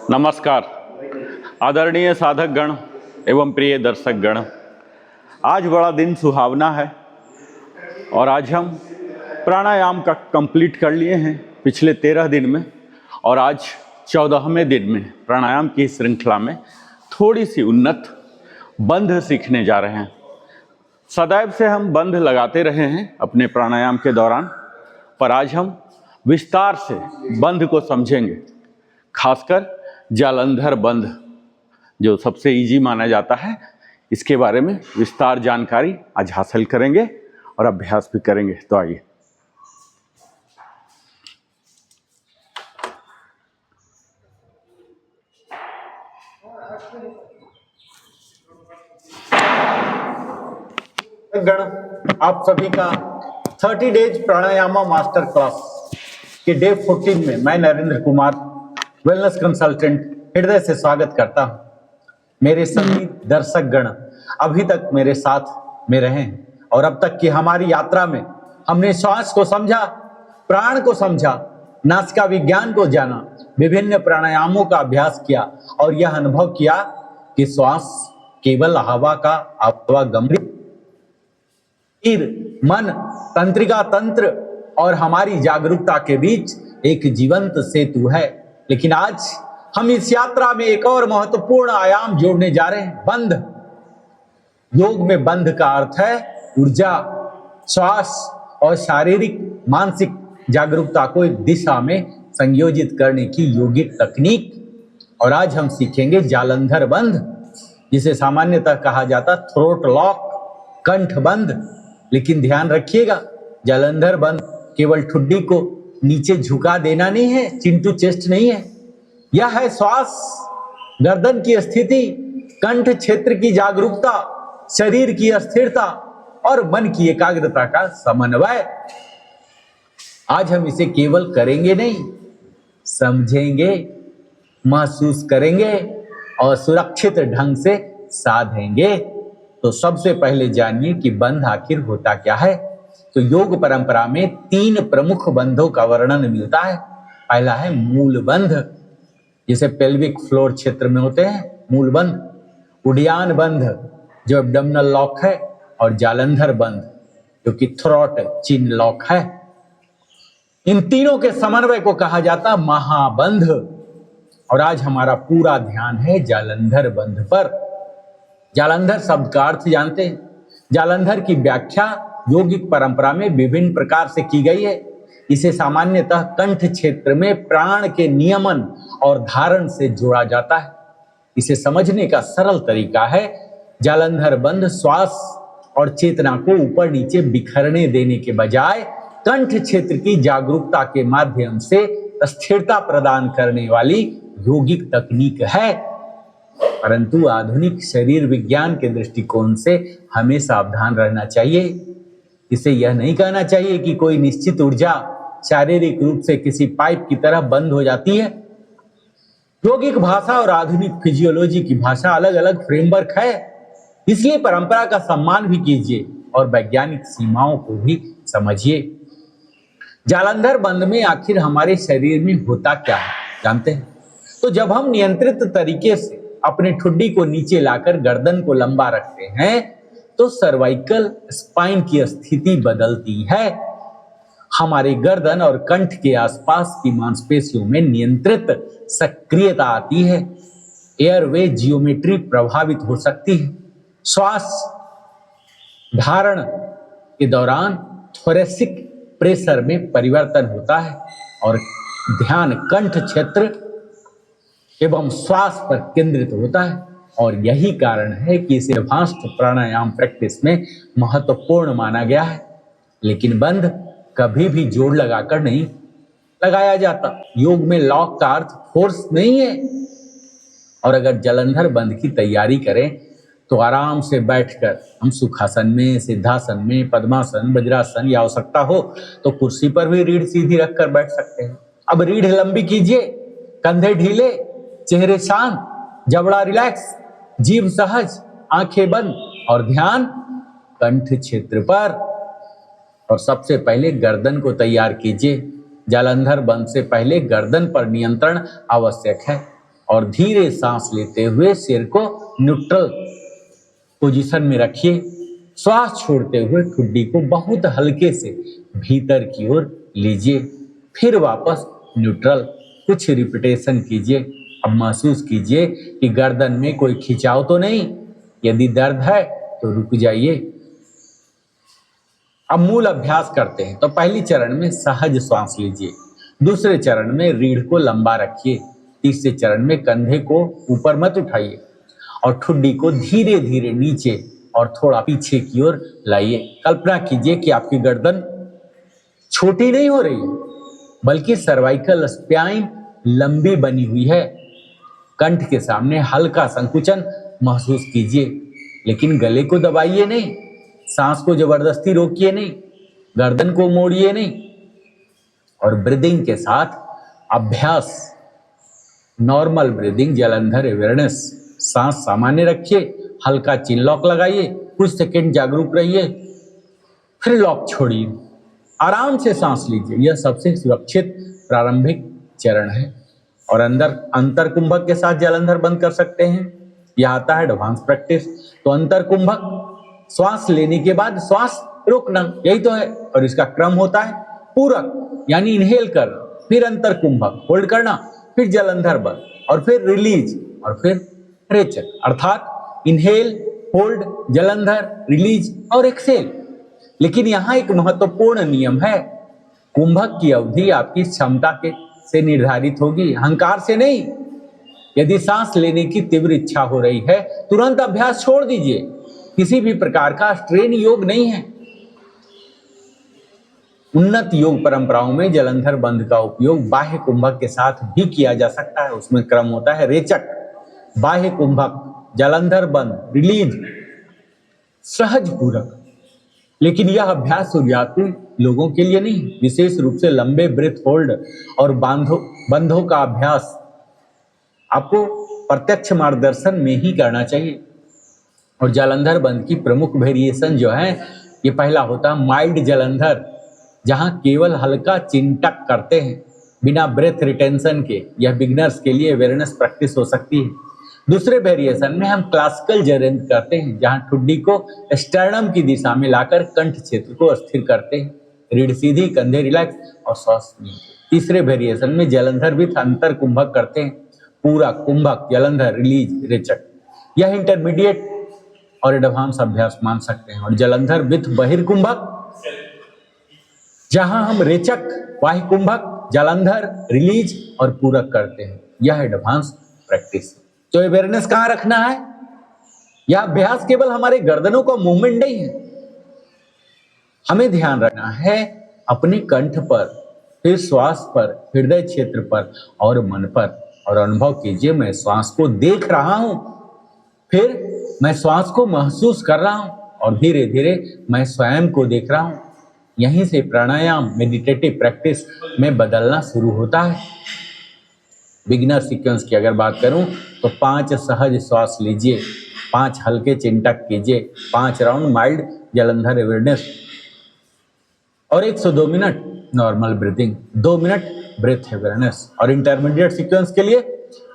नमस्कार आदरणीय साधक गण एवं प्रिय दर्शक गण। आज बड़ा दिन सुहावना है और आज हम प्राणायाम का कंप्लीट कर लिए हैं पिछले 13 दिन में, और आज 14वें दिन में प्राणायाम की श्रृंखला में थोड़ी सी उन्नत बंध सीखने जा रहे हैं। सदैव से हम बंध लगाते रहे हैं अपने प्राणायाम के दौरान, पर आज हम विस्तार से बंध को समझेंगे, खासकर जालंधर बंध जो सबसे इजी माना जाता है। इसके बारे में विस्तार जानकारी आज हासिल करेंगे और अभ्यास भी करेंगे। तो आइए। गण, आप सभी का 30 डेज प्राणायामा मास्टर क्लास के डे 14 में मैं नरेंद्र कुमार वेलनेस कंसल्टेंट हृदय से स्वागत करता हूं। मेरे सभी दर्शक गण अभी तक मेरे साथ में रहे और अब तक की हमारी यात्रा में हमने श्वास को समझा, प्राण को समझा, नासिका विज्ञान को जाना, विभिन्न प्राणायामों का अभ्यास किया और यह अनुभव किया कि श्वास केवल हवा का आवागमन, मन, तंत्रिका तंत्र और हमारी जागरूकता के बीच एक जीवंत सेतु है। लेकिन आज हम इस यात्रा में एक और महत्वपूर्ण आयाम जोड़ने जा रहे हैं, बंध। योग में बंध का अर्थ है ऊर्जा, श्वास और शारीरिक मानसिक जागरूकता को एक दिशा में संयोजित करने की योगिक तकनीक। और आज हम सीखेंगे जालंधर बंध, जिसे सामान्यतः कहा जाता थ्रोट लॉक, कंठ बंध। लेकिन ध्यान रखिएगा, जालंधर बंध केवल ठुड्डी को नीचे झुका देना नहीं है, चिंटू चेस्ट नहीं है। यह है श्वास, गर्दन की स्थिति, कंठ क्षेत्र की जागरूकता, शरीर की अस्थिरता और मन की एकाग्रता का समन्वय। आज हम इसे केवल करेंगे नहीं, समझेंगे, महसूस करेंगे और सुरक्षित ढंग से साधेंगे। तो सबसे पहले जानिए कि बंध आखिर होता क्या है। तो योग परंपरा में 3 प्रमुख बंधों का वर्णन मिलता है। पहला है मूल बंध, जिसे पेल्विक फ्लोर क्षेत्र में होते हैं, मूल बंध। उडियान बंध जो एब्डोमिनल लॉक है, और जालंधर बंध जो कि थ्रोट चिन लॉक है। इन तीनों के समन्वय को कहा जाता महाबंध। और आज हमारा पूरा ध्यान है जालंधर बंध पर। जालंधर शब्द का अर्थ जानते हैं। जालंधर की व्याख्या योगिक परंपरा में विभिन्न प्रकार से की गई है। इसे सामान्यतः कंठ क्षेत्र में प्राण के नियमन और धारण से जोड़ा जाता है। इसे समझने का सरल तरीका है, जालंधर बंध श्वास और चेतना को ऊपर नीचे बिखरने देने के बजाय कंठ क्षेत्र की जागरूकता के माध्यम से स्थिरता प्रदान करने वाली योगिक तकनीक है। परंतु आधुनिक शरीर विज्ञान के दृष्टिकोण से हमें सावधान रहना चाहिए। इसे यह नहीं कहना चाहिए कि कोई निश्चित ऊर्जा शारीरिक रूप से किसी पाइप की तरह बंद हो जाती है। योगिक भाषा और आधुनिक फिजियोलॉजी की भाषा अलग अलग फ्रेमवर्क है, इसलिए परंपरा का सम्मान भी कीजिए और वैज्ञानिक सीमाओं को भी समझिए। जालंधर बंध में आखिर हमारे शरीर में होता क्या है जानते हैं? तो जब हम नियंत्रित तरीके से अपने ठुड्डी को नीचे लाकर गर्दन को लंबा रखते हैं तो सर्वाइकल स्पाइन की स्थिति बदलती है। हमारे गर्दन और कंठ के आसपास की मांसपेशियों में नियंत्रित सक्रियता आती है। एयरवे जियोमेट्री प्रभावित हो सकती है। श्वास धारण के दौरान थोरेसिक प्रेशर में परिवर्तन होता है और ध्यान कंठ क्षेत्र एवं श्वास पर केंद्रित होता है। और यही कारण है कि इसे एडवांस्ड प्राणायाम प्रैक्टिस में महत्वपूर्ण माना गया है। लेकिन बंध कभी भी जोड़ लगाकर नहीं लगाया जाता। योग में लॉक का अर्थ फोर्स नहीं है। और अगर जालंधर बंध की तैयारी करें तो आराम से बैठकर हम सुखासन में, सिद्धासन में, पद्मासन, वज्रासन या आवश्यकता हो तो कुर्सी पर भी रीढ़ सीधी रखकर बैठ सकते हैं। अब रीढ़ लंबी कीजिए, कंधे ढीले, चेहरे शांत, जबड़ा रिलैक्स, जीभ सहज, आंखें बंद और ध्यान कंठ क्षेत्र पर। और सबसे पहले गर्दन को तैयार कीजिए। जालंधर बंध से पहले गर्दन पर नियंत्रण आवश्यक है और धीरे सांस लेते हुए सिर को न्यूट्रल पोजीशन में रखिए। श्वास छोड़ते हुए ठुड्डी को बहुत हल्के से भीतर की ओर लीजिए, फिर वापस न्यूट्रल। कुछ रिपीटेशन कीजिए। अब महसूस कीजिए कि गर्दन में कोई खिंचाव तो नहीं। यदि दर्द है तो रुक जाइए। अब मूल अभ्यास करते हैं। तो पहली चरण में सहज श्वास लीजिए, दूसरे चरण में रीढ़ को लंबा रखिए, तीसरे चरण में कंधे को ऊपर मत उठाइए और ठुड्डी को धीरे धीरे नीचे और थोड़ा पीछे की ओर लाइए। कल्पना कीजिए कि आपकी गर्दन छोटी नहीं हो रही है, बल्कि सर्वाइकल स्पाइन लंबी बनी हुई है। कंठ के सामने हल्का संकुचन महसूस कीजिए, लेकिन गले को दबाइए नहीं, सांस को जबरदस्ती रोकिए नहीं, गर्दन को मोड़िए नहीं। और ब्रीदिंग के साथ अभ्यास, नॉर्मल ब्रीदिंग, जलंधर अवेयरनेस। सांस सामान्य रखिए, हल्का चिन लॉक लगाइए, कुछ सेकंड जागरूक रहिए, फिर लॉक छोड़िए, आराम से सांस लीजिए। यह सबसे सुरक्षित प्रारंभिक चरण है। और अंतर कुंभक के साथ जलंधर बंद कर सकते हैं। यह आता है एडवांस प्रैक्टिस। तो अंतर कुंभक, श्वास लेने के बाद श्वास रोकना, यही तो है। और इसका क्रम होता है पूरक, यानी इनहेल करना, फिर अंतर कुंभक होल्ड करना, फिर जलंधर बंद, और फिर रिलीज, और फिर रेचक। अर्थात इनहेल, होल्ड, जलंधर, रिलीज और एक्सेल। लेकिन यहाँ एक महत्वपूर्ण नियम है। कुंभक की अवधि आपकी क्षमता से निर्धारित होगी, अहंकार से नहीं। यदि सांस लेने की तीव्र इच्छा हो रही है, तुरंत अभ्यास छोड़ दीजिए। किसी भी प्रकार का स्ट्रेन योग नहीं है। उन्नत योग परंपराओं में जलंधर बंद का उपयोग बाह्य कुंभक के साथ भी किया जा सकता है। उसमें क्रम होता है रेचक, बाह्य कुंभक, जलंधर बंद, रिलीज, सहज पूरक। लेकिन यह अभ्यास शुरुआती लोगों के लिए नहीं, विशेष रूप से लंबे ब्रेथ होल्ड और बंधों का अभ्यास आपको प्रत्यक्ष मार्गदर्शन में ही करना चाहिए। और जलंधर बंद की प्रमुख वेरिएशन जो है, ये पहला होता है माइल्ड जलंधर, जहां केवल हल्का चिंटक करते हैं बिना ब्रेथ रिटेंशन के। यह बिगिनर्स के लिए अवेयरनेस प्रैक्टिस हो सकती है। दूसरे वेरिएशन में हम क्लासिकल जलंधर करते हैं, जहां ठुड्डी को स्टर्नम की दिशा में लाकर कंठ क्षेत्र को स्थिर करते हैं, रीढ़ सीधी, कंधे रिलैक्स और श्वास। तीसरे वेरिएशन में जलंधर विथ अंतर कुंभक करते हैं, पूरा कुंभक, जलंधर, रिलीज, रेचक। यह इंटरमीडिएट और एडवांस अभ्यास मान सकते हैं। और जलंधर विथ बहिर्कुंभक, जहां हम रेचक, बाह्य कुंभक, जलंधर, रिलीज और पूरक करते हैं, यह एडवांस प्रैक्टिस। तो अवेयरनेस कहां रखना है? यह अभ्यास केवल हमारे गर्दनों का मूवमेंट नहीं है, हमें ध्यान रखना है अपने कंठ पर, फिर श्वास पर, हृदय क्षेत्र पर और मन पर। और अनुभव कीजिए, मैं श्वास को देख रहा हूं, फिर मैं श्वास को महसूस कर रहा हूं, और धीरे धीरे मैं स्वयं को देख रहा हूं। यहीं से प्राणायाम मेडिटेटिव प्रैक्टिस में बदलना शुरू होता है। बिगिनर सीक्वेंस की अगर बात करूं तो 5 सहज श्वास लीजिए, 5 हल्के चिंटक कीजिए, 5 राउंड माइल्ड जलंधर अवेयरनेस और 102 minute normal breathing, 2 minute breath awareness. और इंटरमीडिएट सीक्वेंस के लिए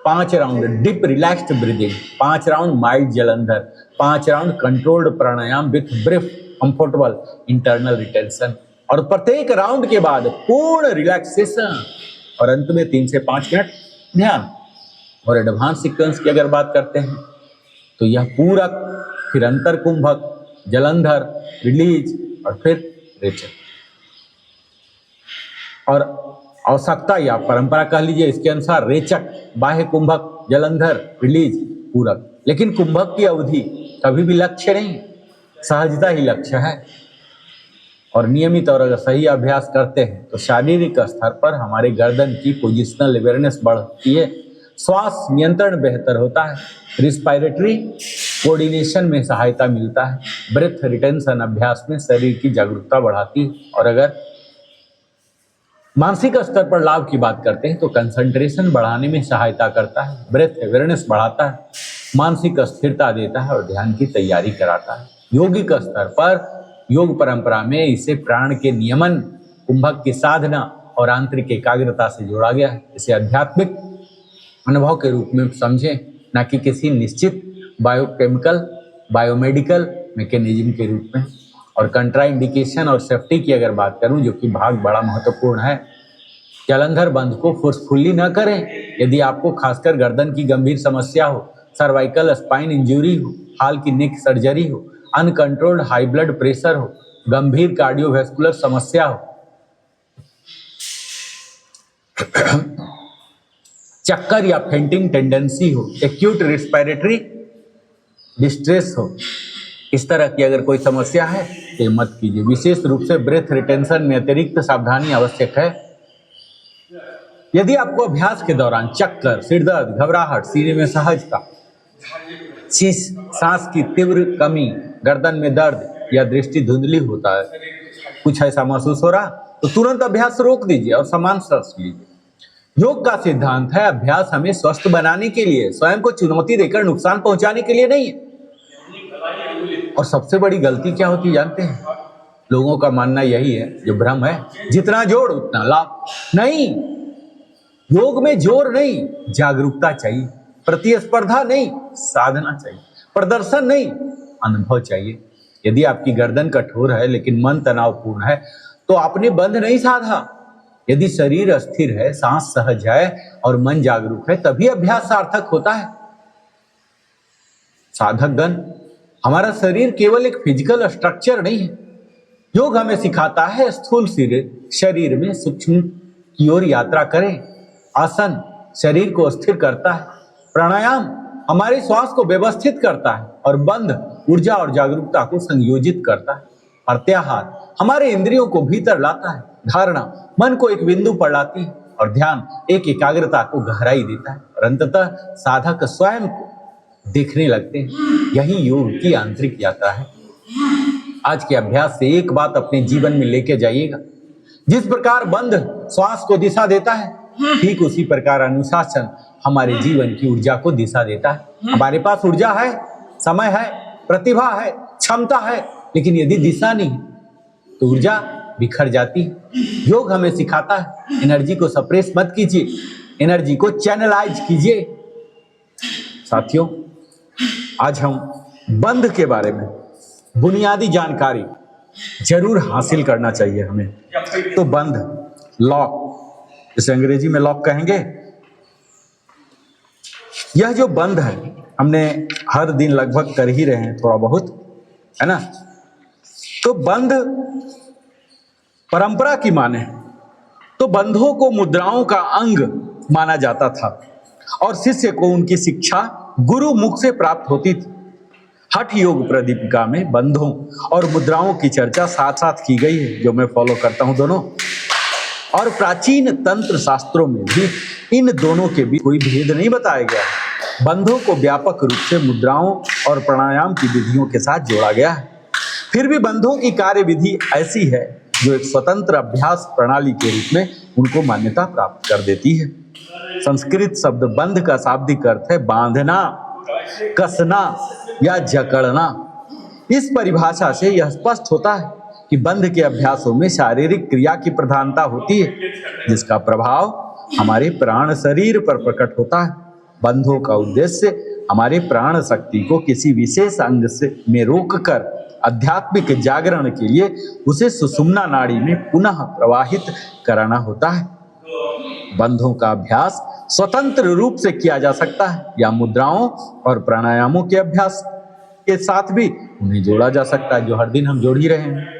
5 round deep relaxed breathing, 5 round mild jalandhar, 5 round controlled pranayama with brief comfortable internal retention, और प्रत्येक राउंड के बाद पूर्ण रिलैक्सेशन, और अंत में 3 से 5 मिनट ध्यान। और एडवांस सीक्वेंस की अगर बात करते हैं तो यह पूरक, फिर अंतर कुंभक, जलंधर, रिलीज और फिर रेचक। और आवश्यकता या परंपरा कह लीजिए, इसके अनुसार रेचक, बाह्य कुंभक, जलंधर, रिलीज, पूरक। लेकिन कुंभक की अवधि कभी भी लक्ष्य नहीं, सहजता ही लक्ष्य है। और नियमित और अगर सही अभ्यास करते हैं तो शारीरिक स्तर पर हमारे गर्दन की पोजिशनल अवेयरनेस बढ़ती है, श्वास नियंत्रण बेहतर होता है, रिस्पायरेटरी कोऑर्डिनेशन में सहायता मिलता है, ब्रेथ रिटेंशन अभ्यास में शरीर की जागरूकता बढ़ाती है। और अगर मानसिक स्तर पर लाभ की बात करते हैं तो कंसंट्रेशन बढ़ाने में सहायता करता है, ब्रेथ अवेयरनेस बढ़ाता है, मानसिक स्थिरता देता है और ध्यान की तैयारी कराता है। यौगिक स्तर पर योग परंपरा में इसे प्राण के नियमन, कुंभक की साधना और आंतरिक एकाग्रता से जोड़ा गया है। इसे आध्यात्मिक अनुभव के रूप में समझें, ना कि किसी निश्चित बायोकेमिकल बायोमेडिकल मैकेनिज्म के रूप में। और कंट्राइंडिकेशन और सेफ्टी की अगर बात करूं, जो कि भाग बड़ा महत्वपूर्ण है, जालंधर बंध को फोर्सफुली न करें। यदि आपको खासकर गर्दन की गंभीर समस्या हो, सर्वाइकल स्पाइन इंजरी हो, हाल की नेक सर्जरी हो, अनकंट्रोल्ड हाई ब्लड प्रेशर हो, गंभीर कार्डियोवैस्कुलर समस्या हो, चक्कर या फेंटिंग टेंडेंसी हो, एक्यूट रिस्पिरेटरी डिस्ट्रेस हो, इस तरह की अगर कोई समस्या है तो मत कीजिए। विशेष रूप से ब्रेथ रिटेंशन में अतिरिक्त सावधानी आवश्यक है। यदि आपको अभ्यास के दौरान चक्कर, सिरदर्द, घबराहट, सीने में सहजता, सांस की तीव्र कमी, गर्दन में दर्द या दृष्टि धुंधली होता है, कुछ ऐसा महसूस हो रहा, तो तुरंत अभ्यास रोक दीजिए और सामान्य सांस लीजिए। योग का सिद्धांत है, अभ्यास हमें स्वस्थ बनाने के लिए, स्वयं को चुनौती देकर नुकसान पहुंचाने के लिए नहीं है। और सबसे बड़ी गलती क्या होती जानते हैं? लोगों का मानना यही है, जो भ्रम है, जितना जोड़ उतना लाभ। नहीं, योग में जोर नहीं, जागरूकता चाहिए। प्रतिस्पर्धा नहीं, साधना चाहिए। प्रदर्शन नहीं, अनुभव चाहिए। यदि आपकी गर्दन कठोर है लेकिन मन तनावपूर्ण है, तो आपने बंध नहीं साधा। यदि शरीर अस्थिर है, सांस सहज है और मन जागरूक है, तभी अभ्यास सार्थक होता है। साधकगण, हमारा शरीर केवल एक फिजिकल स्ट्रक्चर नहीं है। योग हमें सिखाता है स्थूल शरीर में सूक्ष्म की ओर यात्रा करें। आसन शरीर को स्थिर करता है। प्राणायाम हमारे श्वास को व्यवस्थित करता है और बंध ऊर्जा और जागरूकता को संयोजित करता है। प्रत्याहार हमारे इंद्रियों को भीतर लाता है। धारणा मन को एक बिंदु पर लाती है और ध्यान एक एकाग्रता को गहराई देता है। और अंततः साधक स्वयं को देखने लगते हैं। यही योग की आंतरिक यात्रा है। आज के अभ्यास से एक बात अपने जीवन में लेके जाइएगा। जिस प्रकार बंध श्वास को दिशा देता है, ठीक उसी प्रकार अनुशासन हमारे जीवन की ऊर्जा को दिशा देता है। हमारे पास ऊर्जा है, समय है, प्रतिभा है, क्षमता है, लेकिन यदि दिशा नहीं तो ऊर्जा बिखर जाती है। योग हमें सिखाता है, एनर्जी को सप्रेस मत कीजिए, एनर्जी को चैनलाइज कीजिए। साथियों, आज हम बंध के बारे में बुनियादी जानकारी जरूर हासिल करना चाहिए हमें। तो बंध, लॉक, इसे अंग्रेजी में लॉक कहेंगे। यह जो बंध है, हमने हर दिन लगभग कर ही रहे हैं, थोड़ा बहुत, है ना। तो बंध परंपरा की माने तो बंधों को मुद्राओं का अंग माना जाता था और शिष्य को उनकी शिक्षा गुरु मुख से प्राप्त होती थी। हठ योग प्रदीपिका में बंधों और मुद्राओं की चर्चा साथ साथ की गई है, जो मैं फॉलो करता हूं दोनों। और प्राचीन तंत्र शास्त्रों में भी इन दोनों के बीच कोई भेद नहीं बताया गया। बंधों को व्यापक रूप से मुद्राओं और प्राणायाम की विधियों के साथ जोड़ा गया है। फिर भी बंधों की कार्य विधि ऐसी है जो एक स्वतंत्र अभ्यास प्रणाली के रूप में उनको मान्यता प्राप्त कर देती है। संस्कृत शब्द बंध का शाब्दिक अर्थ है बांधना, कसना या जकड़ना। इस परिभाषा से यह स्पष्ट होता है कि बंध के अभ्यासों में शारीरिक क्रिया की प्रधानता होती है, जिसका प्रभाव हमारे प्राण शरीर पर प्रकट होता है। बंधों का उद्देश्य हमारे प्राण शक्ति को किसी विशेष अंग में रोककर आध्यात्मिक जागरण के लिए उसे सुषुम्ना नाड़ी में पुनः प्रवाहित कराना होता है। बंधों का अभ्यास स्वतंत्र रूप से किया जा सकता है या मुद्राओं और प्राणायामों के अभ्यास के साथ भी उन्हें जोड़ा जा सकता है, जो हर दिन हम जोड़ ही रहे हैं।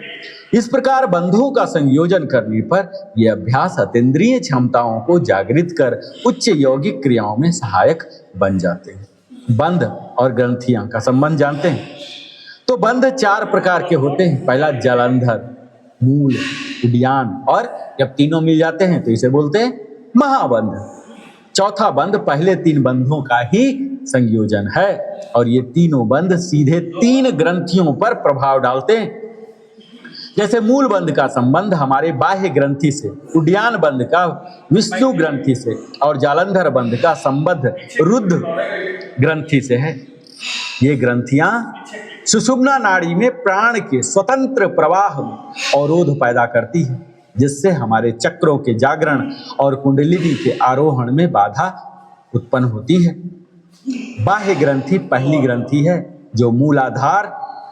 इस प्रकार बंधों का संयोजन करने पर यह अभ्यास अतीन्द्रिय क्षमताओं को जागृत कर उच्च यौगिक क्रियाओं में सहायक बन जाते हैं। बंध और ग्रंथियां का संबंध जानते हैं। तो बंध 4 प्रकार के होते हैं। पहला जालंधर, मूल, उद्यान, और जब तीनों मिल जाते हैं तो इसे बोलते हैं महाबंध। चौथा बंध पहले 3 बंधों का ही संयोजन है और ये तीनों बंध सीधे 3 ग्रंथियों पर प्रभाव डालते हैं। जैसे मूल बंध का संबंध हमारे बाह्य ग्रंथि से, उद्यान बंध का विष्णु ग्रंथि से और जालंधर बंध का संबंध रुद्र ग्रंथि से है। ये ग्रंथियां सुषुम्ना नाड़ी में प्राण के स्वतंत्र प्रवाह में अवरोध पैदा करती है, जिससे हमारे चक्रों के जागरण और कुंडलिनी के आरोहण में बाधा उत्पन्न होती है। बाह्य ग्रंथि पहली ग्रंथि है जो मूलाधार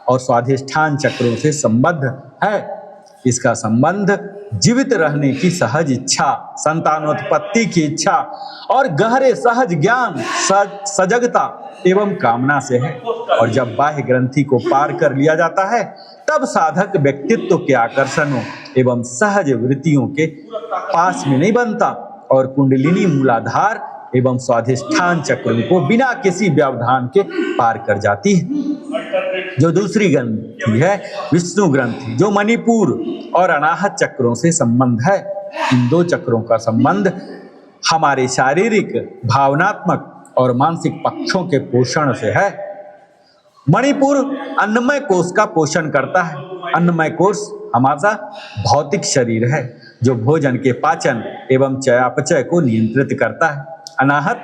और स्वाधिष्ठान चक्रों से संबद्ध है। इसका संबंध जीवित रहने की सहज इच्छा, संतानोत्पत्ति की इच्छा और गहरे सहज ज्ञान, सजगता एवं कामना से है। और जब बाह्य ग्रंथि को पार कर लिया जाता है तब साधक व्यक्तित्व के आकर्षणों एवं सहज वृत्तियों के पास में नहीं बनता और कुंडलिनी मूलाधार एवं स्वाधिष्ठान चक्रों को बिना किसी व्यवधान के पार कर जाती है। जो दूसरी ग्रंथि है विष्णु ग्रंथि, जो मणिपुर और अनाहत चक्रों से संबंध है। इन दो चक्रों का संबंध हमारे शारीरिक, भावनात्मक और मानसिक पक्षों के पोषण से है। मणिपुर अन्नमय कोश का पोषण करता है। अन्नमय कोश हमारा भौतिक शरीर है जो भोजन के पाचन एवं चयापचय को नियंत्रित करता है। अनाहत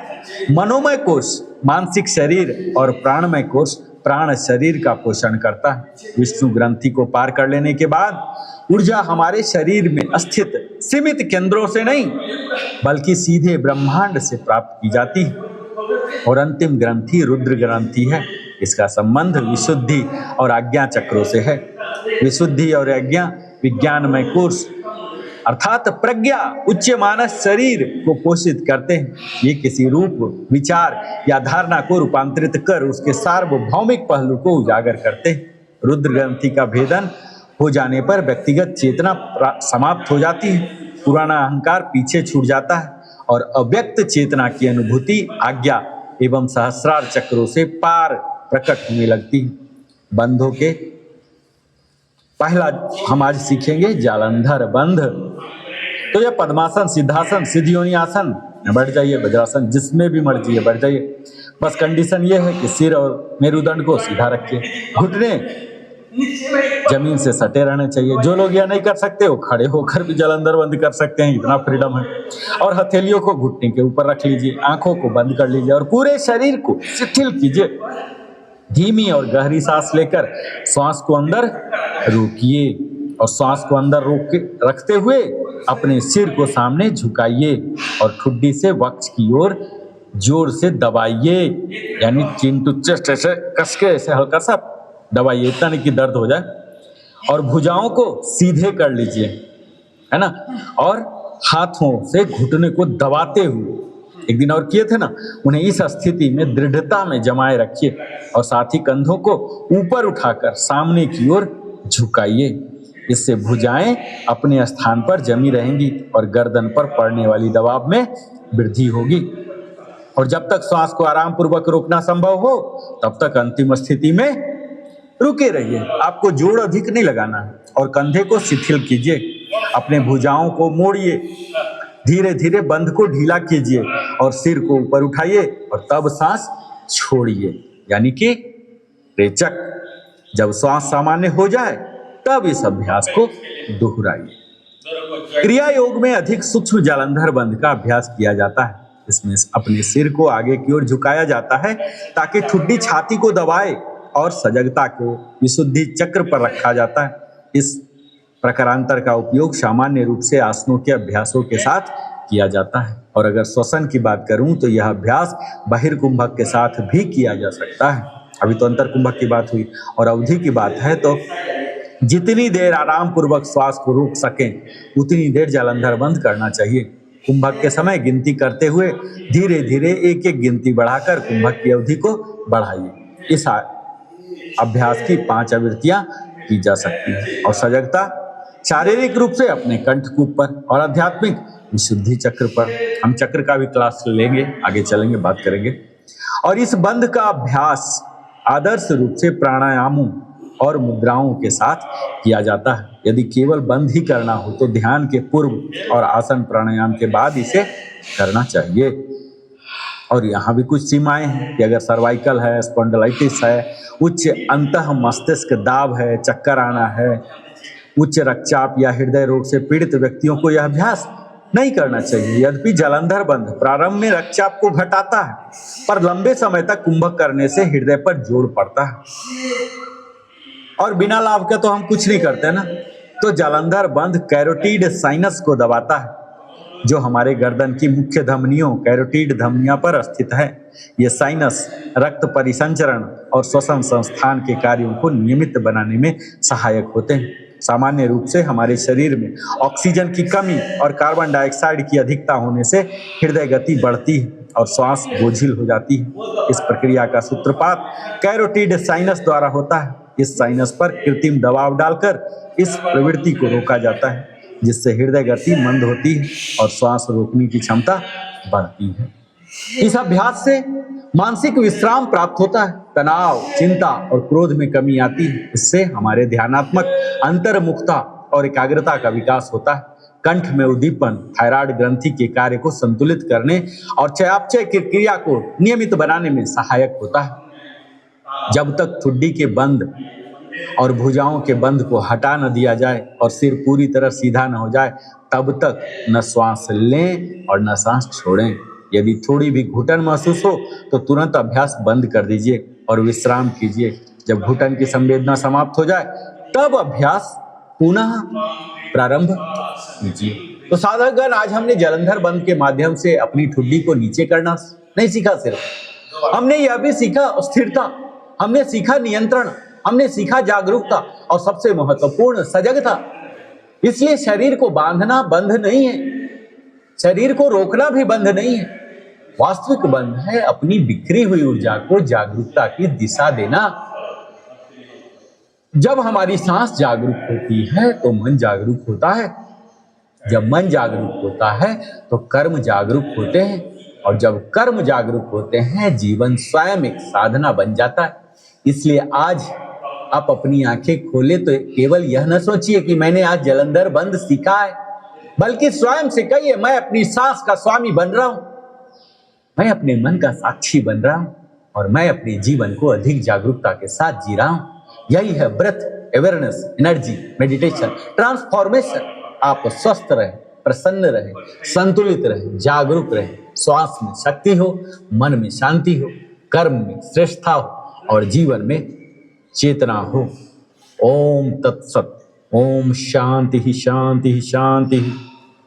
मनोमय कोश मानसिक शरीर और प्राणमय कोश प्राण शरीर का पोषण करता है। विष्णु ग्रंथि को पार कर लेने के बाद ऊर्जा हमारे शरीर में स्थित सीमित केंद्रों से नहीं बल्कि सीधे ब्रह्मांड से प्राप्त की जाती है। और अंतिम ग्रंथि रुद्र ग्रंथि है। इसका संबंध विशुद्धि और आज्ञा चक्रों से है। विशुद्धि और आज्ञा विज्ञानमय कोश अर्थात प्रज्ञा उच्च मानस शरीर को पोषित करते हैं। ये किसी रूप, विचार या धारणा को रूपांतरित कर उसके सार्वभौमिक पहलू को उजागर करते हैं। रुद्र ग्रंथि का भेदन हो जाने पर व्यक्तिगत चेतना समाप्त हो जाती है, पुराना अहंकार पीछे छूट जाता है और अव्यक्त चेतना की अनुभूति आज्ञा एवं सहस्रार चक्रों से पार प्रकट होने लगती है। बंधों के पहला हम आज सीखेंगे जालंधर बंध। तो यह पद्मासन, सिद्धासन, सिद्धयोनि आसन, बैठ जाइए, वज्रासन, जिसमें भी मर्जी है बैठ जाइए। बस कंडीशन यह है कि सिर और मेरुदंड को सीधा रखिए, घुटने जमीन से सटे रहने चाहिए। जो लोग यह नहीं कर सकते वो खड़े होकर भी जालंधर बंद कर सकते हैं, इतना फ्रीडम है। और हथेलियों को घुटने के ऊपर रख लीजिए, आंखों को बंद कर लीजिए और पूरे शरीर को शिथिल कीजिए। धीमी और गहरी सांस लेकर श्वास को अंदर रोकिए और श्वास को अंदर रोक के रखते हुए अपने सिर को सामने झुकाइए और ठुड्डी से वक्ष की ओर जोर से दबाइए, यानी चिन टू चेस्ट ऐसे कस के ऐसे हल्का सा दबाइए, इतना नहीं कि दर्द हो जाए। और भुजाओं को सीधे कर लीजिए, है ना, और हाथों से घुटने को दबाते हुए, एक दिन और किए थे ना, उन्हें इस स्थिति में दृढ़ता में जमाए रखिए और साथ ही कंधों को ऊपर उठाकर सामने की ओर झुकाइए। इससे भुजाएं अपने स्थान पर जमी रहेंगी और गर्दन पर पड़ने वाली दबाव में वृद्धि होगी। और जब तक श्वास को आराम पूर्वक रोकना संभव हो तब तक अंतिम स्थिति में रुके रहिए। आपको जोर अधिक नहीं लगाना और कंधे को शिथिल कीजिए, अपने भुजाओं को मोड़िए, धीरे धीरे बंध को ढीला कीजिए और सिर को ऊपर उठाइए और तब सांस छोड़िए, यानी कि रेचक। जब श्वास सामान्य हो जाए तब इस अभ्यास को दोहराइए। क्रिया योग में अधिक सूक्ष्म जालंधर बंध का अभ्यास किया जाता है। इसमें अपने सिर को आगे की ओर झुकाया जाता है ताकि ठुड्डी छाती को दबाए और सजगता को विशुद्धि चक्र पर रखा जाता है। इस प्रकारांतर का उपयोग सामान्य रूप से आसनों के अभ्यासों के साथ किया जाता है। और अगर श्वसन की बात करूं तो यह अभ्यास बहिर्कुंभक के साथ भी किया जा सकता है। अभी तो अंतर कुंभक की बात हुई और अवधि की बात है, तो जितनी देर आराम पूर्वक श्वास को रोक सकें उतनी देर जालंधर बंद करना चाहिए। कुंभक के समय गिनती करते हुए धीरे धीरे एक एक गिनती बढ़ाकर कुंभक की अवधि को बढ़ाइए। इस अभ्यास की 5 आवृत्तियां की जा सकती हैं। और सजगता शारीरिक रूप से अपने कंठकूप पर और आध्यात्मिक विशुद्धि चक्र पर। हम चक्र का भी क्लास लेंगे, आगे चलेंगे, बात करेंगे। और इस बंध का अभ्यास आदर्श रूप से प्राणायामों और मुद्राओं के साथ किया जाता है। यदि केवल बंद ही करना हो तो ध्यान के पूर्व और आसन प्राणायाम के बाद इसे करना चाहिए। और यहाँ भी कुछ सीमाएं हैं कि अगर सर्वाइकल है, स्पॉन्डिलाइटिस है, उच्च अंतः मस्तिष्क दाब है, चक्कर आना है, उच्च रक्तचाप या हृदय रोग से पीड़ित व्यक्तियों को यह अभ्यास नहीं करना चाहिए। यद्यपि जालंधर बंध प्रारंभ में रक्तचाप को घटाता है, पर लंबे समय तक कुंभक करने से हृदय पर जोर पड़ता है और बिना लाभ के तो हम कुछ नहीं करते ना। तो जालंधर बंध कैरोटिड साइनस को दबाता है जो हमारे गर्दन की मुख्य धमनियों कैरोटिड धमनियों पर स्थित है। ये साइनस रक्त परिसंचरण और श्वसन संस्थान के कार्यों को नियमित बनाने में सहायक होते हैं। सामान्य रूप से हमारे शरीर में ऑक्सीजन की कमी और कार्बन डाइऑक्साइड की अधिकता होने से हृदय गति बढ़ती है और श्वास बोझिल हो जाती है। इस प्रक्रिया का सूत्रपात कैरोटिड साइनस द्वारा होता है। इस साइनस पर कृत्रिम दबाव डालकर इस प्रवृत्ति को रोका जाता है, जिससे हृदय गति मंद होती है और श्वास रोकने की क्षमता बढ़ती है। इस अभ्यास से मानसिक विश्राम प्राप्त होता है, तनाव, चिंता और क्रोध में कमी आती है। इससे हमारे ध्यानात्मक अंतर्मुखता और एकाग्रता का विकास होता है। कंठ में उद्दीपन थायराइड ग्रंथि के कार्य को संतुलित करने और चयापचय की क्रिया को नियमित बनाने में सहायक होता है। जब तक ठुड्डी के बंद और भुजाओं के बंद को हटा न दिया जाए और सिर पूरी तरह सीधा न हो जाए, तब तक न श्वास लें और न सांस छोड़ें। यदि थोड़ी भी घुटन महसूस हो तो तुरंत अभ्यास बंद कर दीजिए और विश्राम कीजिए। जब घुटन की संवेदना समाप्त हो जाए तब अभ्यास पुनः प्रारंभ कीजिए। तो साधकगण, आज हमने जलंधर बंद के माध्यम से अपनी ठुड्डी को नीचे करना नहीं सीखा, सिर्फ हमने यह भी सीखा स्थिरता, हमने सीखा नियंत्रण, हमने सीखा जागरूकता और सबसे महत्वपूर्ण सजगता। इसलिए शरीर को बांधना बंध नहीं है, शरीर को रोकना भी बंध नहीं है। वास्तविक बंध है अपनी बिखरी हुई ऊर्जा को जागरूकता की दिशा देना। जब हमारी सांस जागरूक होती है तो मन जागरूक होता है, जब मन जागरूक होता है तो कर्म जागरूक होते हैं, और जब कर्म जागरूक होते हैं जीवन स्वयं एक साधना बन जाता है। इसलिए आज आप अपनी आंखें खोले तो केवल यह न सोचिए कि मैंने आज जलंधर बंद सीखा है, बल्कि स्वयं से कहिए मैं अपनी सांस का स्वामी बन रहा हूं, मैं अपने मन का साक्षी बन रहा हूं और मैं अपने जीवन को अधिक जागरूकता के साथ जी रहा हूं। यही है breath awareness, energy, meditation, transformation. आप स्वस्थ रहे, प्रसन्न रहे, संतुलित रहे, जागरूक रहे, श्वास में शक्ति हो, मन में शांति हो, कर्म में श्रेष्ठता हो और जीवन में चेतना हो। ओम तत्सत। ओम शांति ही शांति ही शांति ही।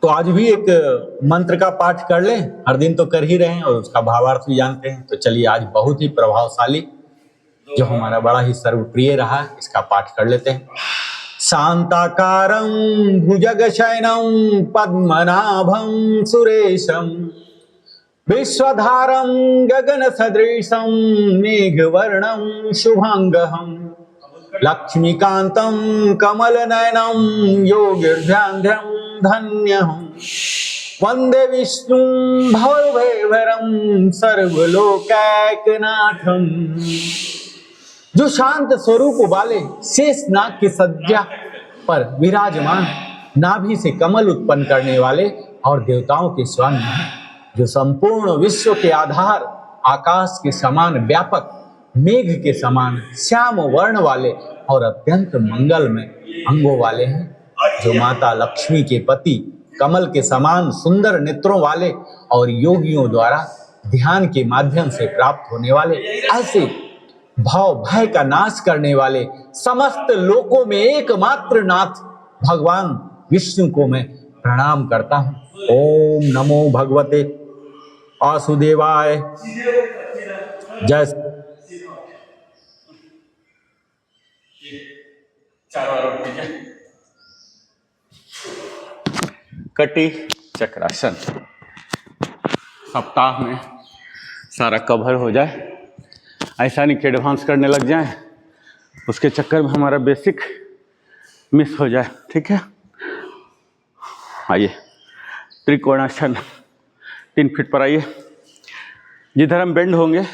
तो आज भी एक मंत्र का पाठ कर लें, हर दिन तो कर ही रहे हैं और उसका भावार्थ भी जानते हैं। तो चलिए आज बहुत ही प्रभावशाली, जो हमारा बड़ा ही सर्वप्रिय रहा, इसका पाठ कर लेते हैं। शांताकारं भुजगशयनं पद्मनाभं सुरेशं विश्वधारं गगनसदृशं मेघवर्णं शुभांगहं लक्ष्मीकान्तं कमलनयनं योगिर्ध्यानं धन्यहं वंदे विष्णुं भवभयहरं सर्वलोकैकनाथं। जो शांत स्वरूप वाले शेषनाग की सज्जा पर विराजमान, नाभि से कमल उत्पन्न करने वाले और देवताओं के स्वामी हैं, जो संपूर्ण विश्व के आधार, आकाश के समान व्यापक, मेघ के समान श्याम वर्ण वाले और अत्यंत मंगलमय अंगों वाले हैं, जो माता लक्ष्मी के पति, कमल के समान सुंदर नेत्रों वाले और योगियों द्वारा ध्यान के माध्यम से प्राप्त होने वाले, ऐसे भाव भय का नाश करने वाले समस्त लोकों में एकमात्र नाथ भगवान विष्णु को मैं प्रणाम करता हूं। ओम नमो भगवते वासुदेवाय। जय। कटी चक्रासन सप्ताह में सारा कवर हो जाए, ऐसा नहीं कि एडवांस करने लग जाए, उसके चक्कर में हमारा बेसिक मिस हो जाए। ठीक है, आइए त्रिकोणासन 3 फीट पर आइए। जिधर हम बेंड होंगे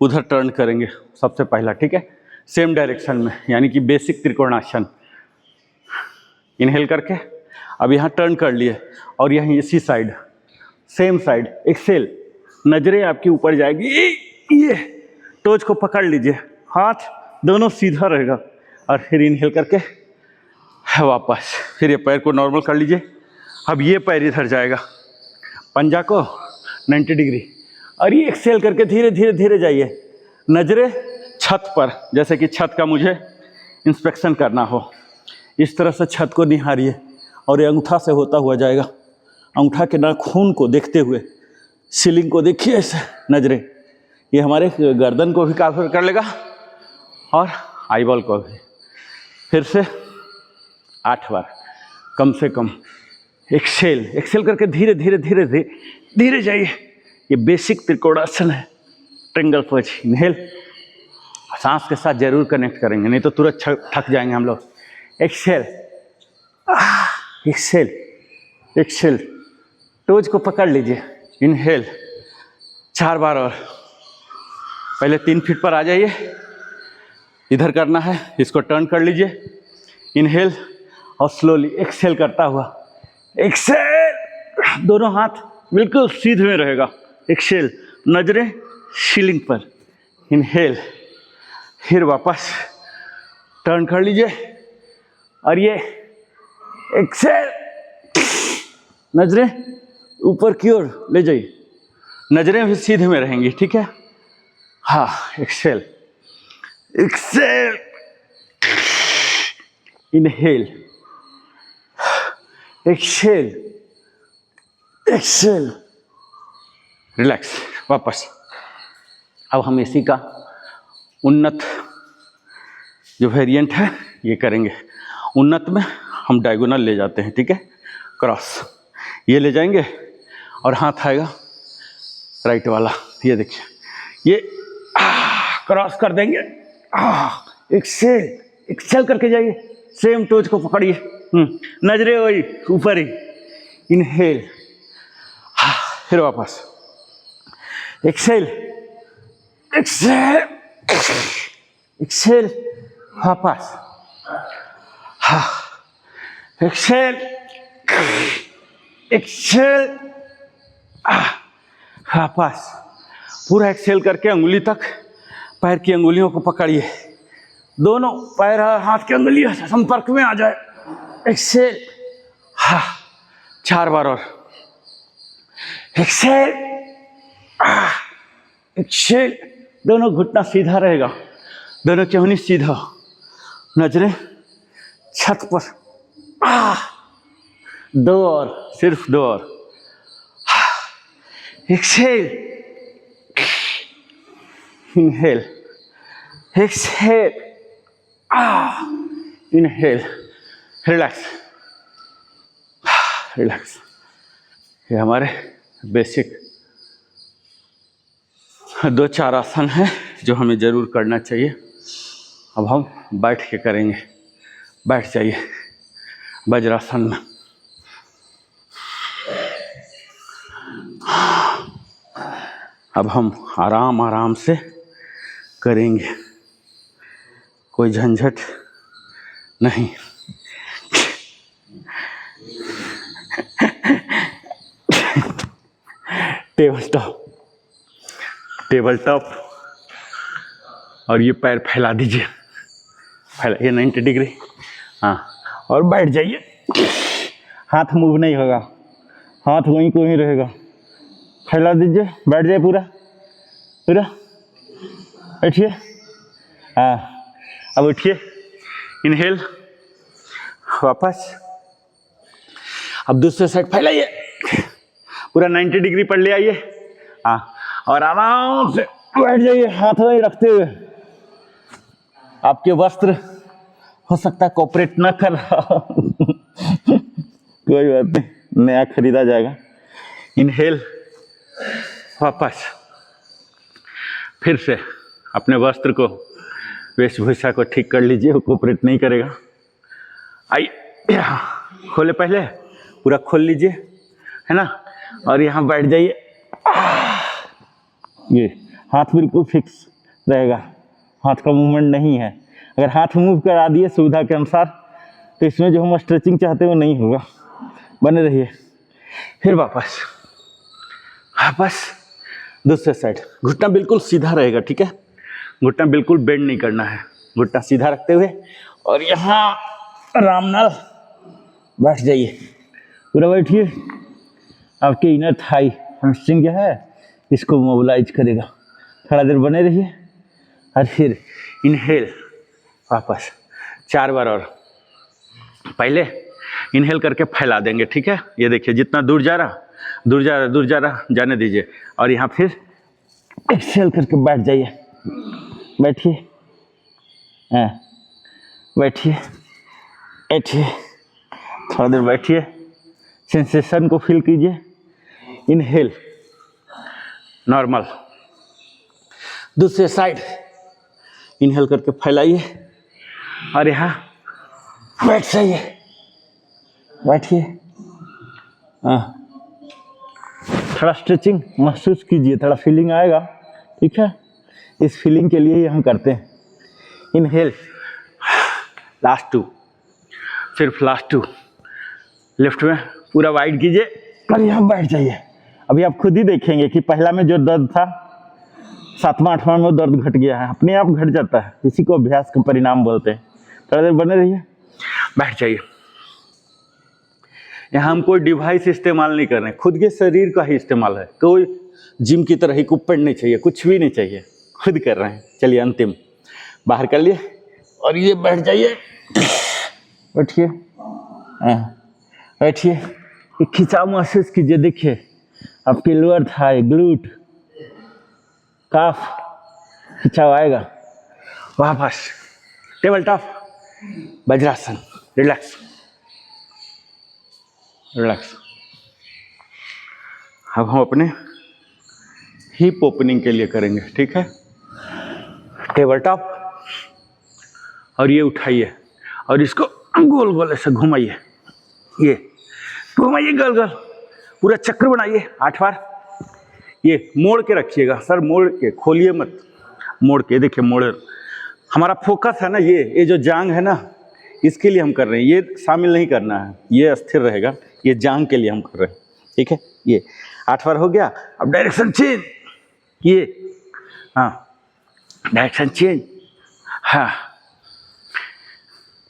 उधर टर्न करेंगे सबसे पहला। ठीक है, सेम डायरेक्शन में, यानी कि बेसिक त्रिकोणासन। इनहेल करके अब यहाँ टर्न कर लिए और यहीं इसी साइड, सेम साइड एक्सेल, नजरें आपकी ऊपर जाएगी, ये टोज को पकड़ लीजिए, हाथ दोनों सीधा रहेगा और फिर इनहेल करके वापस, फिर ये पैर को नॉर्मल कर लीजिए। अब ये पैर इधर जाएगा, पंजा को 90 डिग्री, और ये एक्सेल करके धीरे धीरे धीरे जाइए, नजरें छत पर, जैसे कि छत का मुझे इंस्पेक्शन करना हो, इस तरह से छत को निहारिए और ये अंगूठा से होता हुआ जाएगा अंगूठा के नाखून को देखते हुए सीलिंग को देखिए ऐसे नजरें, ये हमारे गर्दन को भी कवर कर लेगा और आईबॉल को भी। फिर से 8 बार कम से कम। एक्सेल करके धीरे धीरे धीरे धीरे धीरे जाइए। ये बेसिक त्रिकोणासन है, ट्रायंगल पोज। इनहेल, सांस के साथ जरूर कनेक्ट करेंगे, नहीं तो तुरंत थक जाएंगे हम लोग। एक्सेल, एक्सेल, एक्सेल, टोज को पकड़ लीजिए। इनहेल 4 बार और। पहले 3 फीट पर आ जाइए, इधर करना है, इसको टर्न कर लीजिए। इनहेल और स्लोली एक्सेल करता हुआ। एक्सेल, दोनों हाथ बिल्कुल सीधे में रहेगा। एक्सेल, नजरें सीलिंग पर। इनहेल, फिर वापस टर्न कर लीजिए और ये एक्सेल, नजरें ऊपर की ओर ले जाइए, नजरें भी सीधे में रहेंगी, ठीक है। हाँ, exhale, exhale, inhale, exhale, exhale, relax, वापस। अब हम इसी का उन्नत जो वेरिएंट है ये करेंगे। उन्नत में हम डायगोनल ले जाते हैं, ठीक है, क्रॉस ये ले जाएंगे और हाथ आएगा राइट वाला, ये देखिए, ये क्रॉस कर देंगे। एक्सेल, एक्सेल करके जाइए, सेम टोज को पकड़िए, नजरे वही ऊपर ही। इनहेल, फिर वापस एक्सेल, एक्सेल, एक्सेल, वापस, एक्सेल, एक्सेल, वापस। पूरा एक्सेल करके अंगुली तक पैर की अंगुलियों को पकड़िए, दोनों पैर हाथ की अंगुलियों से संपर्क में आ जाए। एक्सेल, 4 बार और। एक्सेल, एक्सेल, दोनों घुटना सीधा रहेगा, दोनों चौनी सीधा, नजरें छत पर। 2 और, सिर्फ 2 और। Exhale, inhale, exhale, inhale, relax, relax. ये हमारे बेसिक 2-4 आसन हैं जो हमें जरूर करना चाहिए। अब हम बैठ के करेंगे। बैठ जाइए वज्रासन में। अब हम आराम आराम से करेंगे, कोई झंझट नहीं। टेबल टॉप, टेबल टॉप, और ये पैर फैला दीजिए, फैलाइए 90 डिग्री। हाँ, और बैठ जाइए। हाथ मूव नहीं होगा, हाथ वहीं को ही रहेगा। फैला दीजिए, बैठ जाइए पूरा पूरा, बैठिए। हाँ, अब उठिए, इनहेल, वापस। अब दूसरे साइड फैलाइए, पूरा 90 डिग्री पर ले आइए। हाँ, और आराम से बैठ जाइए, हाथ वहीं रखते हुए। आपके वस्त्र हो सकता है कोऑपरेट न कर रहा कोई बात नहीं, नया खरीदा जाएगा। इनहेल, वापस। फिर से अपने वस्त्र को, वेशभूषा को ठीक कर लीजिए, वो कोऑपरेट नहीं करेगा। आइए, खोले, पहले पूरा खोल लीजिए, है ना, और यहाँ बैठ जाइए। ये हाथ बिल्कुल फिक्स रहेगा, हाथ का मूवमेंट नहीं है। अगर हाथ मूव करा दिए सुविधा के अनुसार तो इसमें जो हम स्ट्रेचिंग चाहते हैं वो नहीं होगा। बने रहिए। फिर वापस, वापस दूसरे साइड। घुटना बिल्कुल सीधा रहेगा, ठीक है, घुटना बिल्कुल बेंड नहीं करना है, घुटना सीधा रखते हुए, और यहाँ आराम नाल बैठ जाइए, पूरा बैठिए। आपके इनर थाई हैमस्ट्रिंग जो है इसको मोबिलाइज करेगा। थोड़ा देर बने रहिए और फिर इनहेल, वापस 4 बार और। पहले इनहेल करके फैला देंगे, ठीक है। ये देखिए जितना दूर जा रहा, दूर जा रहा, दूर जा रहा, जाने दीजिए। और यहाँ फिर एक्सहेल करके बैठ जाइए, बैठिए, हाँ बैठिए, बैठिए, थोड़ा देर बैठिए, सेंसेशन को फील कीजिए। इनहेल नॉर्मल, दूसरे साइड इनहेल करके फैलाइए और यहाँ बैठ जाइए, बैठिए, हाँ थोड़ा स्ट्रेचिंग महसूस कीजिए, थोड़ा फीलिंग आएगा, ठीक है। इस फीलिंग के लिए ही हम करते हैं। इनहेल लास्ट 2, सिर्फ लास्ट 2, लेफ्ट में पूरा वाइड कीजिए और यहाँ बैठ जाइए। अभी आप खुद ही देखेंगे कि पहला में जो दर्द था 7वां 8वां में दर्द घट गया है, अपने आप घट जाता है। इसी को अभ्यास का परिणाम बोलते हैं। थोड़ा देर बने रहिए, बैठ जाइए। यहाँ हम कोई डिवाइस इस्तेमाल नहीं कर रहे हैं, खुद के शरीर का ही इस्तेमाल है। कोई जिम की तरह इक्विपमेंट नहीं चाहिए, कुछ भी नहीं चाहिए, खुद कर रहे हैं। चलिए अंतिम बाहर कर लिए और ये बैठ जाइए, बैठिए, बैठिए। एक खिंचाव महसूस कीजिए, देखिए आपके लोअर थाई, ग्लूट, काफ खिंचाव आएगा। वापस table top vajrasana, relax, relax. अब हम अपने हिप ओपनिंग के लिए करेंगे, ठीक है। टेबल टॉप और ये उठाइए और इसको गोल गोल ऐसे घुमाइए, ये घुमाइए गोल गोल, पूरा चक्र बनाइए 8 बार। ये मोड़ के रखिएगा सर, मोड़ के, खोलिए मत, मोड़ के। देखिए मोड़, हमारा फोकस है ना, ये जो जांग है ना, इसके लिए हम कर रहे हैं। ये शामिल नहीं करना है, ये स्थिर रहेगा, ये जांग के लिए हम कर रहे हैं, ठीक है। ये 8 बार हो गया। अब डायरेक्शन चेंज, ये हाँ डायरेक्शन चेंज, हाँ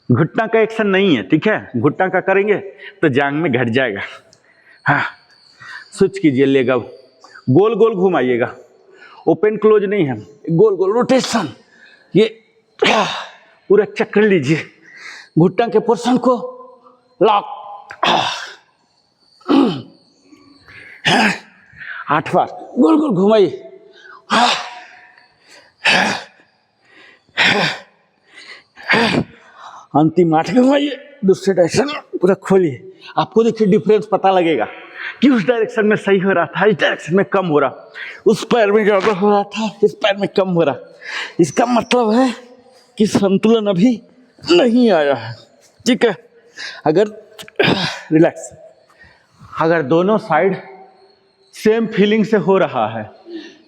घुटना का एक्शन नहीं है, ठीक है। घुटना का करेंगे तो जांग में घट जाएगा। हाँ स्विच कीजिए, लेग अब गोल गोल घुमाइएगा, ओपन क्लोज नहीं है, गोल गोल रोटेशन। ये पूरा चक्र लीजिए, घुटना के पोर्शन को लॉक, 8 बार गोल गोल घुमाइए। अंतिम 8 घुमाइए, दूसरे डायरेक्शन में पूरा खोलिए। आपको देखिए डिफरेंस पता लगेगा कि उस डायरेक्शन में सही हो रहा था, इस डायरेक्शन में कम हो रहा, उस पैर में ज़्यादा हो रहा था, इस पैर में कम हो रहा। इसका मतलब है कि संतुलन अभी नहीं आया है, ठीक है। अगर रिलैक्स, अगर दोनों साइड सेम फीलिंग से हो रहा है,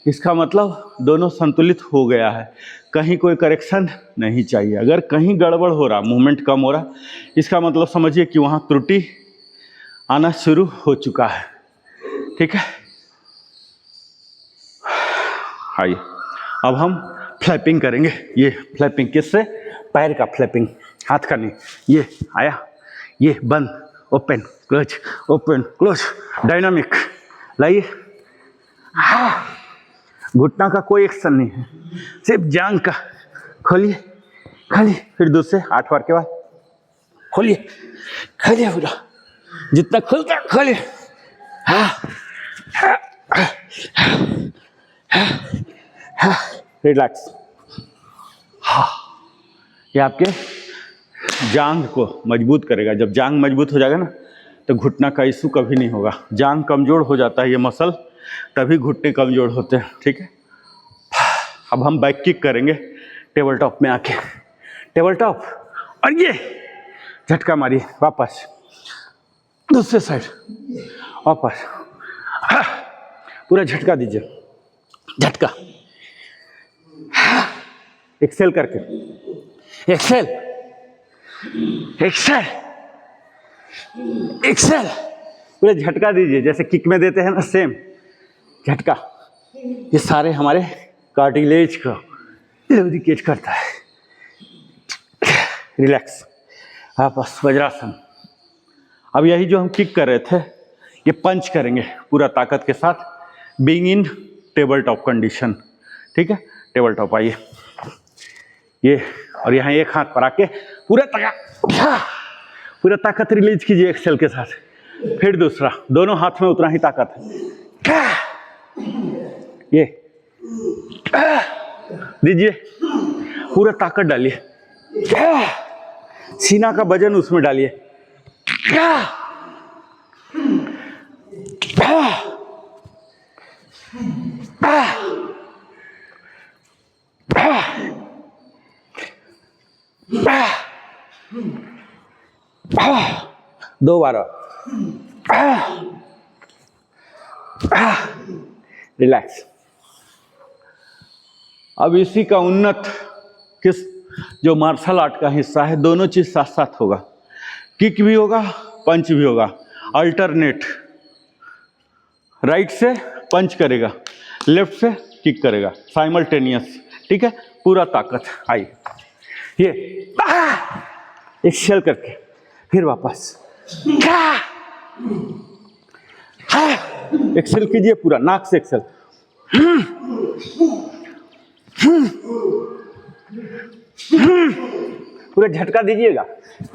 इसका मतलब दोनों संतुलित हो गया है, कहीं कोई करेक्शन नहीं चाहिए। अगर कहीं गड़बड़ हो रहा, मूवमेंट कम हो रहा, इसका मतलब समझिए कि वहाँ त्रुटि आना शुरू हो चुका है, ठीक है। आइए अब हम फ्लैपिंग करेंगे। ये फ्लैपिंग किससे? पैर का फ्लैपिंग, हाथ का नहीं। ये आया, ये बंद, open close, open close, dynamic. लाइए, घुटना का कोई एक्शन नहीं है, सिर्फ जांग का। खोलिए, खोलिए, फिर दूसरे 8 बार के बाद खोलिए, खोलिए पूरा, जितना खुलता खोलिए। रिलैक्स। ये आपके जांग को मजबूत करेगा। जब जांग मजबूत हो जाएगा ना, तो घुटना का इशू कभी नहीं होगा। जांग कमज़ोर हो जाता है, ये मसल, तभी घुटने कमज़ोर होते हैं, ठीक है। अब हम बैक किक करेंगे टेबल टॉप में आके, टेबल टॉप, और ये झटका मारिए, वापस दूसरे साइड, वापस, पूरा झटका दीजिए, झटका, एक्सेल करके, एक्सेल, एक्सेल, एक्सेल, पूरा झटका दीजिए, जैसे किक में देते हैं ना, सेम झटका। ये सारे हमारे कार्टिलेज का लुब्रिकेट करता है। रिलैक्स, वापस वज्रासन। अब यही जो हम किक कर रहे थे, ये पंच करेंगे पूरा ताकत के साथ, being in table top condition, ठीक है। टेबल टॉप आइए, ये, और यहाँ एक हाथ पर आके पूरा पूरा ताकत रिलीज कीजिए एक्सेल के साथ। फिर दूसरा, दोनों हाथ में उतना ही ताकत है। ये दीजिए, पूरा ताकत डालिए, सीना का वजन उसमें डालिए। दो बार रिलैक्स। अब इसी का उन्नत किस जो मार्शल आर्ट का हिस्सा है, दोनों चीज साथ साथ होगा। किक भी होगा, पंच भी होगा, अल्टरनेट। राइट से पंच करेगा, लेफ्ट से किक करेगा, साइमल्टेनियस। ठीक है, पूरा ताकत। आइए, ये एक्सेल करके फिर वापस एक्सेल कीजिए, पूरा नाक से एक्सेल। पूरा झटका दीजिएगा,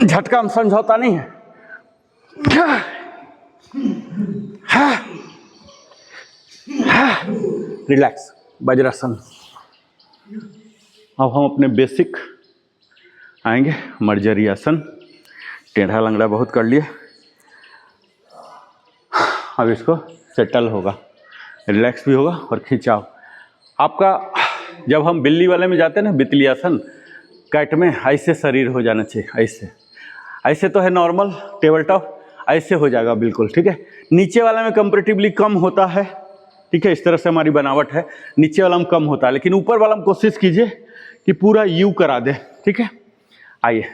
झटका हम समझौता नहीं है। रिलैक्स, वज्रासन। अब हम अपने बेसिक आएंगे, मर्जरी आसन। टेढ़ा लंगड़ा बहुत कर लिए, अब इसको सेटल होगा, रिलैक्स भी होगा और खिंचाव आपका। जब हम बिल्ली वाले में जाते हैं ना, बितली आसन, कैट में ऐसे शरीर हो जाना चाहिए, ऐसे। ऐसे तो है नॉर्मल टेबल टॉप, ऐसे हो जाएगा बिल्कुल। ठीक है, नीचे वाला में कंपैरेटिवली कम होता है। ठीक है, इस तरह से हमारी बनावट है, नीचे वाला में कम होता है, लेकिन ऊपर वाला में कोशिश कीजिए कि पूरा यू करा दे। ठीक है, आइए,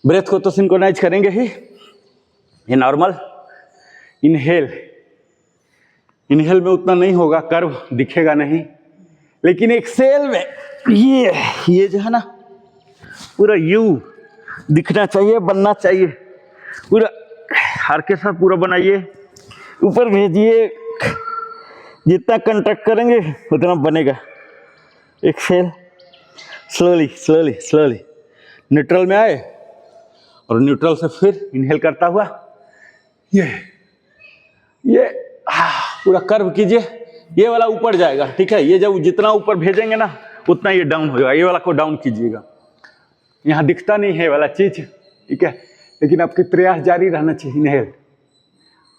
ब्रेथ को तो सिंक्रोनाइज करेंगे ही। ये नॉर्मल इनहेल, इनहेल में उतना नहीं होगा, कर्व दिखेगा नहीं, लेकिन एक्सेल में ये जो है ना, पूरा यू दिखना चाहिए, बनना चाहिए। पूरा हार के साथ पूरा बनाइए, ऊपर भेजिए। जितना कंट्रैक्ट करेंगे उतना बनेगा। Exhale, slowly slowly slowly, neutral में आए और न्यूट्रल से फिर इनहेल करता हुआ ये पूरा कर्व कीजिए। ये वाला ऊपर जाएगा। ठीक है, ये जब जितना ऊपर भेजेंगे ना, उतना ये डाउन हो जाएगा। ये वाला को डाउन कीजिएगा, यहाँ दिखता नहीं है वाला चीज। ठीक है, लेकिन आपके प्रयास जारी रहना चाहिए। इनहेल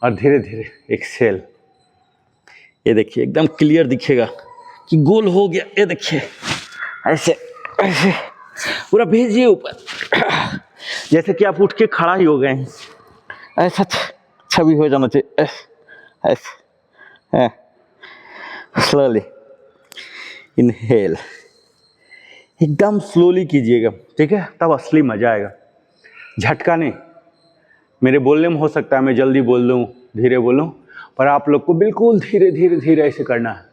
और धीरे धीरे एक्सेल। ये देखिए, एकदम क्लियर दिखेगा कि गोल हो गया। ये देखिए, ऐसे ऐसे पूरा भेजिए ऊपर, जैसे कि आप उठ के खड़ा ही हो गए हैं। ऐसा छवि हो जाना चाहिए, ऐसे। स्लोली इनहेल, एकदम स्लोली कीजिएगा। ठीक है, तब असली मजा आएगा। झटका नहीं। मेरे बोलने में हो सकता है मैं जल्दी बोल दूँ, धीरे बोलूँ, पर आप लोग को बिल्कुल धीरे धीरे धीरे ऐसे करना है।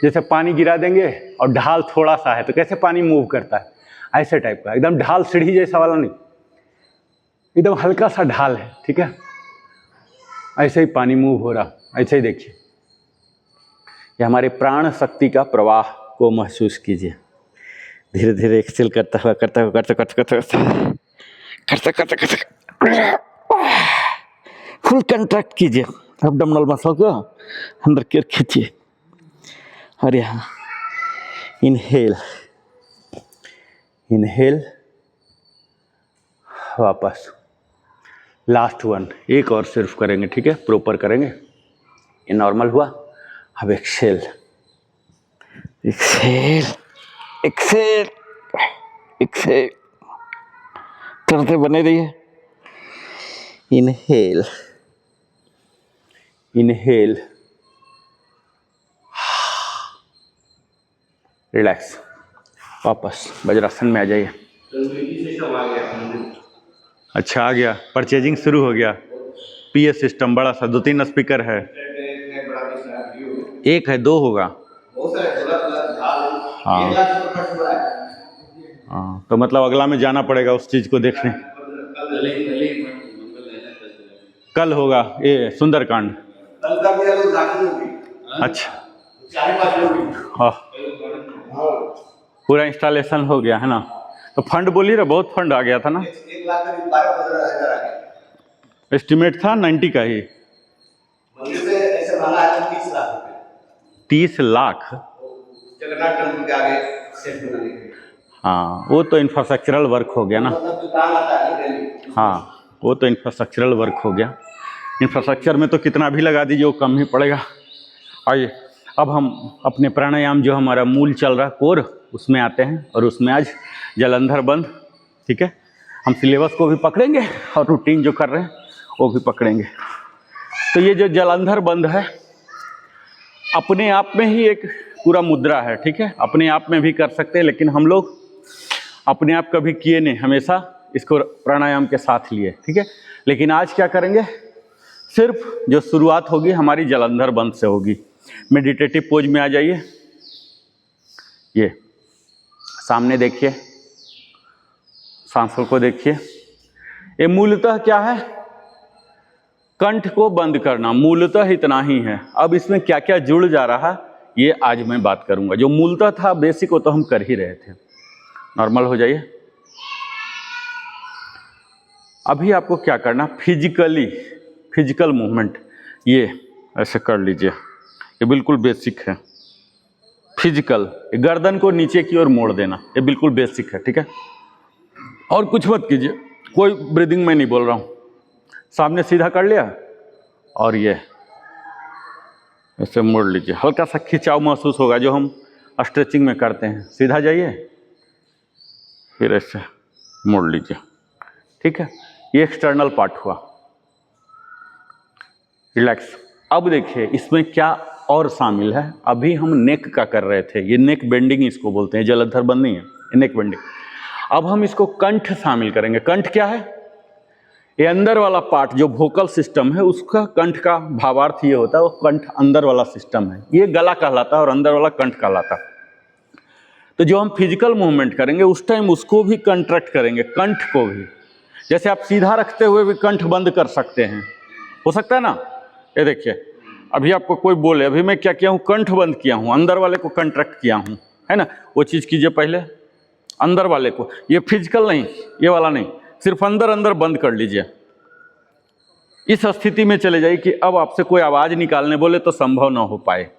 जैसे पानी गिरा देंगे और ढाल थोड़ा सा है तो कैसे पानी मूव करता है, ऐसे टाइप का। एकदम ढाल सीढ़ी जैसा वाला नहीं, एकदम हल्का सा ढाल है। ठीक है, ऐसे ही पानी मूव हो रहा, ऐसे ही देखिए। ये हमारे प्राण शक्ति का प्रवाह को महसूस कीजिए। धीरे धीरे एक्सेल करता हुआ फुल कंट्रैक्ट कीजिए। एब्डोमिनल मसल को अंदर की ओर खींचिए और यहाँ इनहेल, इनहेल, वापस। लास्ट वन, एक और सिर्फ करेंगे। ठीक है, प्रॉपर करेंगे। ये नॉर्मल हुआ। अब एक्सेल, एक्सेल, एक्सेल, एक्सेल करते बने रहिए। Inhale, inhale, relax. वापस वज्रासन में आ जाइए। अच्छा, आ गया, परचेजिंग शुरू हो गया। पीएस सिस्टम बड़ा सा, 2-3 स्पीकर है। एक है, 2 होगा। हाँ, तो मतलब अगला में जाना पड़ेगा उस चीज को देखने। कल होगा ये सुंदरकांड। अच्छा, हाँ, पूरा इंस्टॉलेशन हो गया है ना। तो फंड बोलिए ना, बहुत फंड आ गया था ना। 1 लाख करीब 12-15 हज़ार आ गया। एस्टिमेट था 90 का ही। मंदिर से ऐसे बना है 30 लाख रुपए। 30 लाख? जगन्नाथ टेम्पल के आगे सेट बनाने के लिए। हाँ, वो तो इंफ्रास्ट्रक्चरल वर्क हो गया ना। मतलब जो काम आता है डेली। हाँ, वो तो इंफ्रास्ट्रक्चरल वर्क हो गया। इंफ्रास्ट्रक्चर में तो कितना भी लगा दीजिए वो कम ही पड़ेगा। आइए अब हम अपने प्राणायाम जो हमारा मूल चल रहा कोर उसमें आते हैं, और उसमें आज जलंधर बंद। ठीक है, हम सिलेबस को भी पकड़ेंगे और रूटीन जो कर रहे हैं वो भी पकड़ेंगे। तो ये जो जलंधर बंद है अपने आप में ही एक पूरा मुद्रा है। ठीक है, अपने आप में भी कर सकते हैं, लेकिन हम लोग अपने आप कभी किए नहीं, हमेशा इसको प्राणायाम के साथ लिए। ठीक है, लेकिन आज क्या करेंगे, सिर्फ जो शुरुआत होगी हमारी जलंधर बंद से होगी। मेडिटेटिव पोज में आ जाइए, ये सामने देखिए, सांसों को देखिए। ये मूलतः क्या है, कंठ को बंद करना, मूलतः इतना ही है। अब इसमें क्या क्या जुड़ जा रहा ये आज मैं बात करूंगा। जो मूलतः था बेसिक वो तो हम कर ही रहे थे। नॉर्मल हो जाइए। अभी आपको क्या करना, फिजिकल मूवमेंट ये ऐसे कर लीजिए, ये बिल्कुल बेसिक है। फिजिकल, गर्दन को नीचे की ओर मोड़ देना, ये बिल्कुल बेसिक है। ठीक है, और कुछ मत कीजिए, कोई ब्रीदिंग में नहीं बोल रहा हूँ। सामने सीधा कर लिया और ये ऐसे मोड़ लीजिए। हल्का सा खिंचाव महसूस होगा जो हम स्ट्रेचिंग में करते हैं। सीधा जाइए, फिर ऐसे मोड़ लीजिए। ठीक है, ये एक्सटर्नल पार्ट हुआ। रिलैक्स। अब देखिए इसमें क्या और शामिल है। अभी हम नेक का कर रहे थे, ये नेक बेंडिंग इसको बोलते हैं, जलंधर बंद नहीं है, ये नेक बेंडिंग। अब हम इसको कंठ शामिल करेंगे। कंठ क्या है, ये अंदर वाला पार्ट जो वोकल सिस्टम है उसका कंठ का भावार्थ ये होता है, वो कंठ अंदर वाला सिस्टम है। ये गला कहलाता है और अंदर वाला कंठ कहलाता है। तो जो हम फिजिकल मूवमेंट करेंगे उस टाइम उसको भी कंट्रैक्ट करेंगे, कंठ को भी। जैसे आप सीधा रखते हुए भी कंठ बंद कर सकते हैं, हो सकता है ना। ये देखिए, अभी आपको कोई बोले, अभी मैं क्या किया हूँ, कंठ बंद किया हूँ, अंदर वाले को कंट्रैक्ट किया हूँ, है ना। वो चीज़ कीजिए पहले, अंदर वाले को, ये फिजिकल नहीं, ये वाला नहीं, सिर्फ अंदर अंदर बंद कर लीजिए। इस स्थिति में चले जाइए कि अब आपसे कोई आवाज़ निकालने बोले तो संभव ना हो पाए।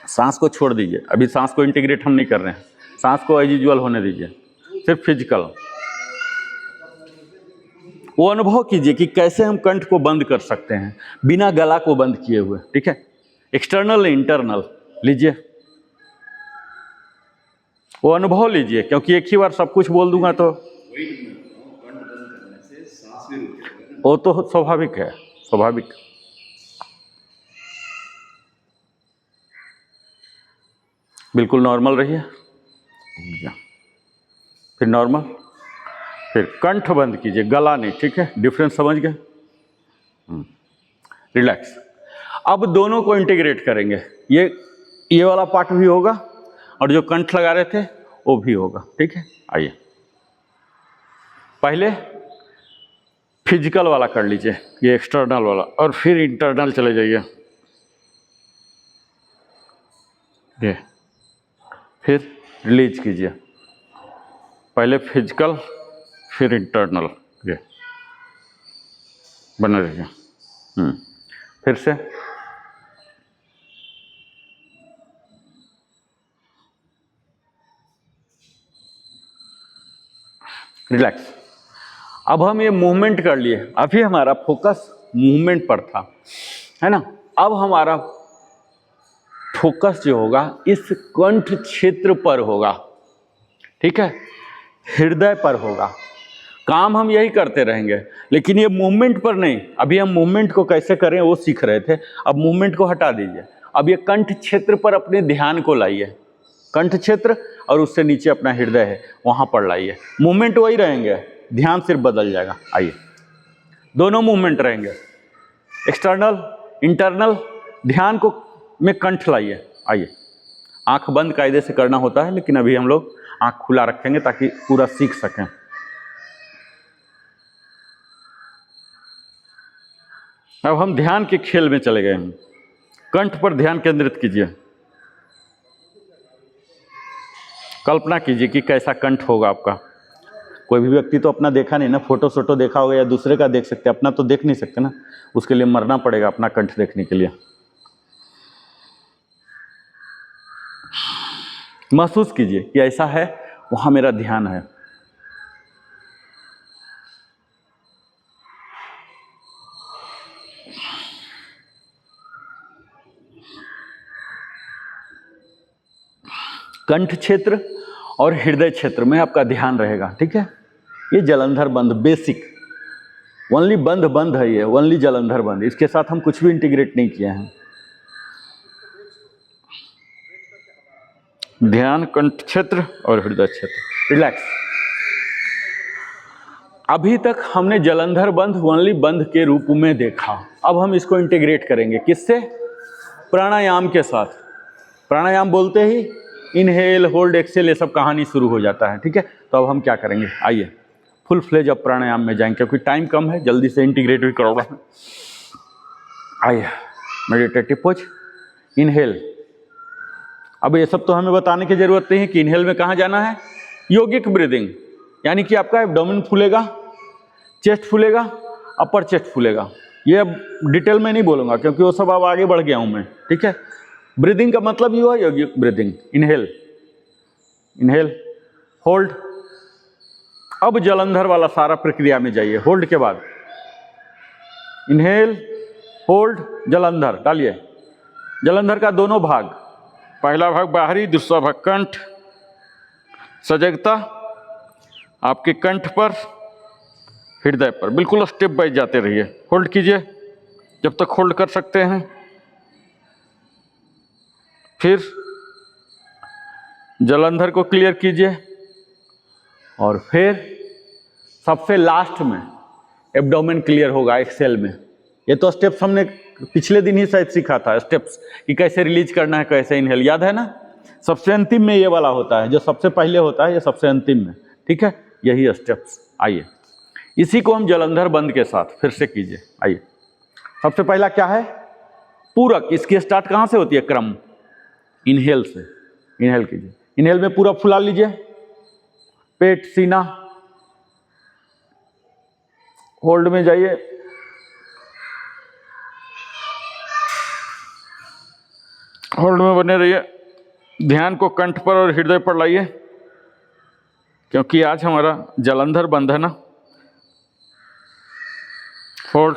सांस को छोड़ दीजिए, अभी सांस को इंटीग्रेट हम नहीं कर रहे हैं, सांस को एज यूजुअल होने दीजिए, सिर्फ फिजिकल। वो अनुभव कीजिए कि कैसे हम कंठ को बंद कर सकते हैं बिना गला को बंद किए हुए। ठीक है, एक्सटर्नल इंटरनल लीजिए, वो अनुभव लीजिए, क्योंकि एक ही बार सब कुछ बोल दूंगा तो वो तो स्वाभाविक है, स्वाभाविक। बिल्कुल नॉर्मल रहिए, फिर नॉर्मल, फिर कंठ बंद कीजिए, गला नहीं। ठीक है, डिफरेंस समझ गए। रिलैक्स। अब दोनों को इंटीग्रेट करेंगे, ये वाला पार्ट भी होगा और जो कंठ लगा रहे थे वो भी होगा। ठीक है, आइए पहले फिजिकल वाला कर लीजिए, ये एक्सटर्नल वाला, और फिर इंटरनल चले जाइए। ये फिर रिलीज कीजिए, पहले फिजिकल फिर इंटरनल, ये बना रहिए। फिर से रिलैक्स। अब हम ये मूवमेंट कर लिए, अभी हमारा फोकस मूवमेंट पर था, है ना। अब हमारा फोकस जो होगा इस कंठ क्षेत्र पर होगा। ठीक है, हृदय पर होगा। काम हम यही करते रहेंगे, लेकिन ये मूवमेंट पर नहीं। अभी हम मूवमेंट को कैसे करें वो सीख रहे थे, अब मूवमेंट को हटा दीजिए। अब ये कंठ क्षेत्र पर अपने ध्यान को लाइए, कंठ क्षेत्र और उससे नीचे अपना हृदय है वहाँ पर लाइए। मूवमेंट वही रहेंगे, ध्यान सिर्फ बदल जाएगा। आइए, दोनों मूवमेंट रहेंगे, एक्सटर्नल इंटरनल। ध्यान को में कंठ लाइए। आइए, आंख बंद कायदे से करना होता है, लेकिन अभी हम लोग आंख खुला रखेंगे ताकि पूरा सीख सकें। अब हम ध्यान के खेल में चले गए हैं। कंठ पर ध्यान केंद्रित कीजिए, कल्पना कीजिए कि कैसा कंठ होगा आपका। कोई भी व्यक्ति तो अपना देखा नहीं ना, फोटो सोटो देखा होगा या दूसरे का देख सकते, अपना तो देख नहीं सकते ना, उसके लिए मरना पड़ेगा अपना कंठ देखने के लिए। महसूस कीजिए कि ऐसा है, वहां मेरा ध्यान है। कंठ क्षेत्र और हृदय क्षेत्र में आपका ध्यान रहेगा, ठीक है। ये जलंधर बंध बेसिक, ओनली बंध बंध है ये, ओनली जलंधर बंध, इसके साथ हम कुछ भी इंटीग्रेट नहीं किए हैं। ध्यान कंठ क्षेत्र और हृदय क्षेत्र, रिलैक्स। अभी तक हमने जलंधर बंध ओनली बंध के रूप में देखा, अब हम इसको इंटीग्रेट करेंगे किससे? प्राणायाम के साथ। प्राणायाम बोलते ही इनहेल होल्ड एक्सेल ये सब कहानी शुरू हो जाता है, ठीक है। तो अब हम क्या करेंगे, आइए फुल फ्लेज अब प्राणायाम में जाएंगे, क्योंकि टाइम कम है, जल्दी से इंटीग्रेट भी करोगे। आइए मेडिटेटिव पोज, इनहेल। अब ये सब तो हमें बताने की जरूरत नहीं है कि इनहेल में कहाँ जाना है, योगिक ब्रीदिंग, यानी कि आपका एब्डोमेन फूलेगा, चेस्ट फूलेगा, अपर चेस्ट फूलेगा। ये अब डिटेल में नहीं बोलूँगा क्योंकि वो सब अब आगे बढ़ गया हूँ मैं, ठीक है। ब्रीदिंग का मतलब ये हुआ योगिक ब्रीदिंग, इनहेल, इनहेल, होल्ड। अब जलंधर वाला सारा प्रक्रिया में जाइए, होल्ड के बाद इनहेल, होल्ड, जलंधर डालिए। जलंधर का दोनों भाग, पहला भाग बाहरी, दूसरा भाग कंठ। सजगता आपके कंठ पर, हृदय पर, बिल्कुल स्टेप बाय जाते रहिए। होल्ड कीजिए जब तक होल्ड कर सकते हैं। फिर जलंधर को क्लियर कीजिए और फिर सबसे लास्ट में एब्डोमेन क्लियर होगा एक्सेल में। ये तो स्टेप्स हमने पिछले दिन ही शायद सीखा था, स्टेप्स कि कैसे रिलीज करना है, कैसे इनहेल, याद है ना। सबसे अंतिम में ये वाला होता है, जो सबसे पहले होता है ये सबसे अंतिम में, ठीक है। यही स्टेप्स, आइए इसी को हम जलंधर बंद के साथ फिर से कीजिए। आइए सबसे पहला क्या है, पूरक। इसकी स्टार्ट कहाँ से होती है, क्रम इनहेल से। इनहेल कीजिए, इनहेल में पूरा फुला लीजिए, पेट, सीना। होल्ड में जाइए, होल्ड में बने रहिए। ध्यान को कंठ पर और हृदय पर लाइए, क्योंकि आज हमारा जलंधर बंद है ना। होल्ड,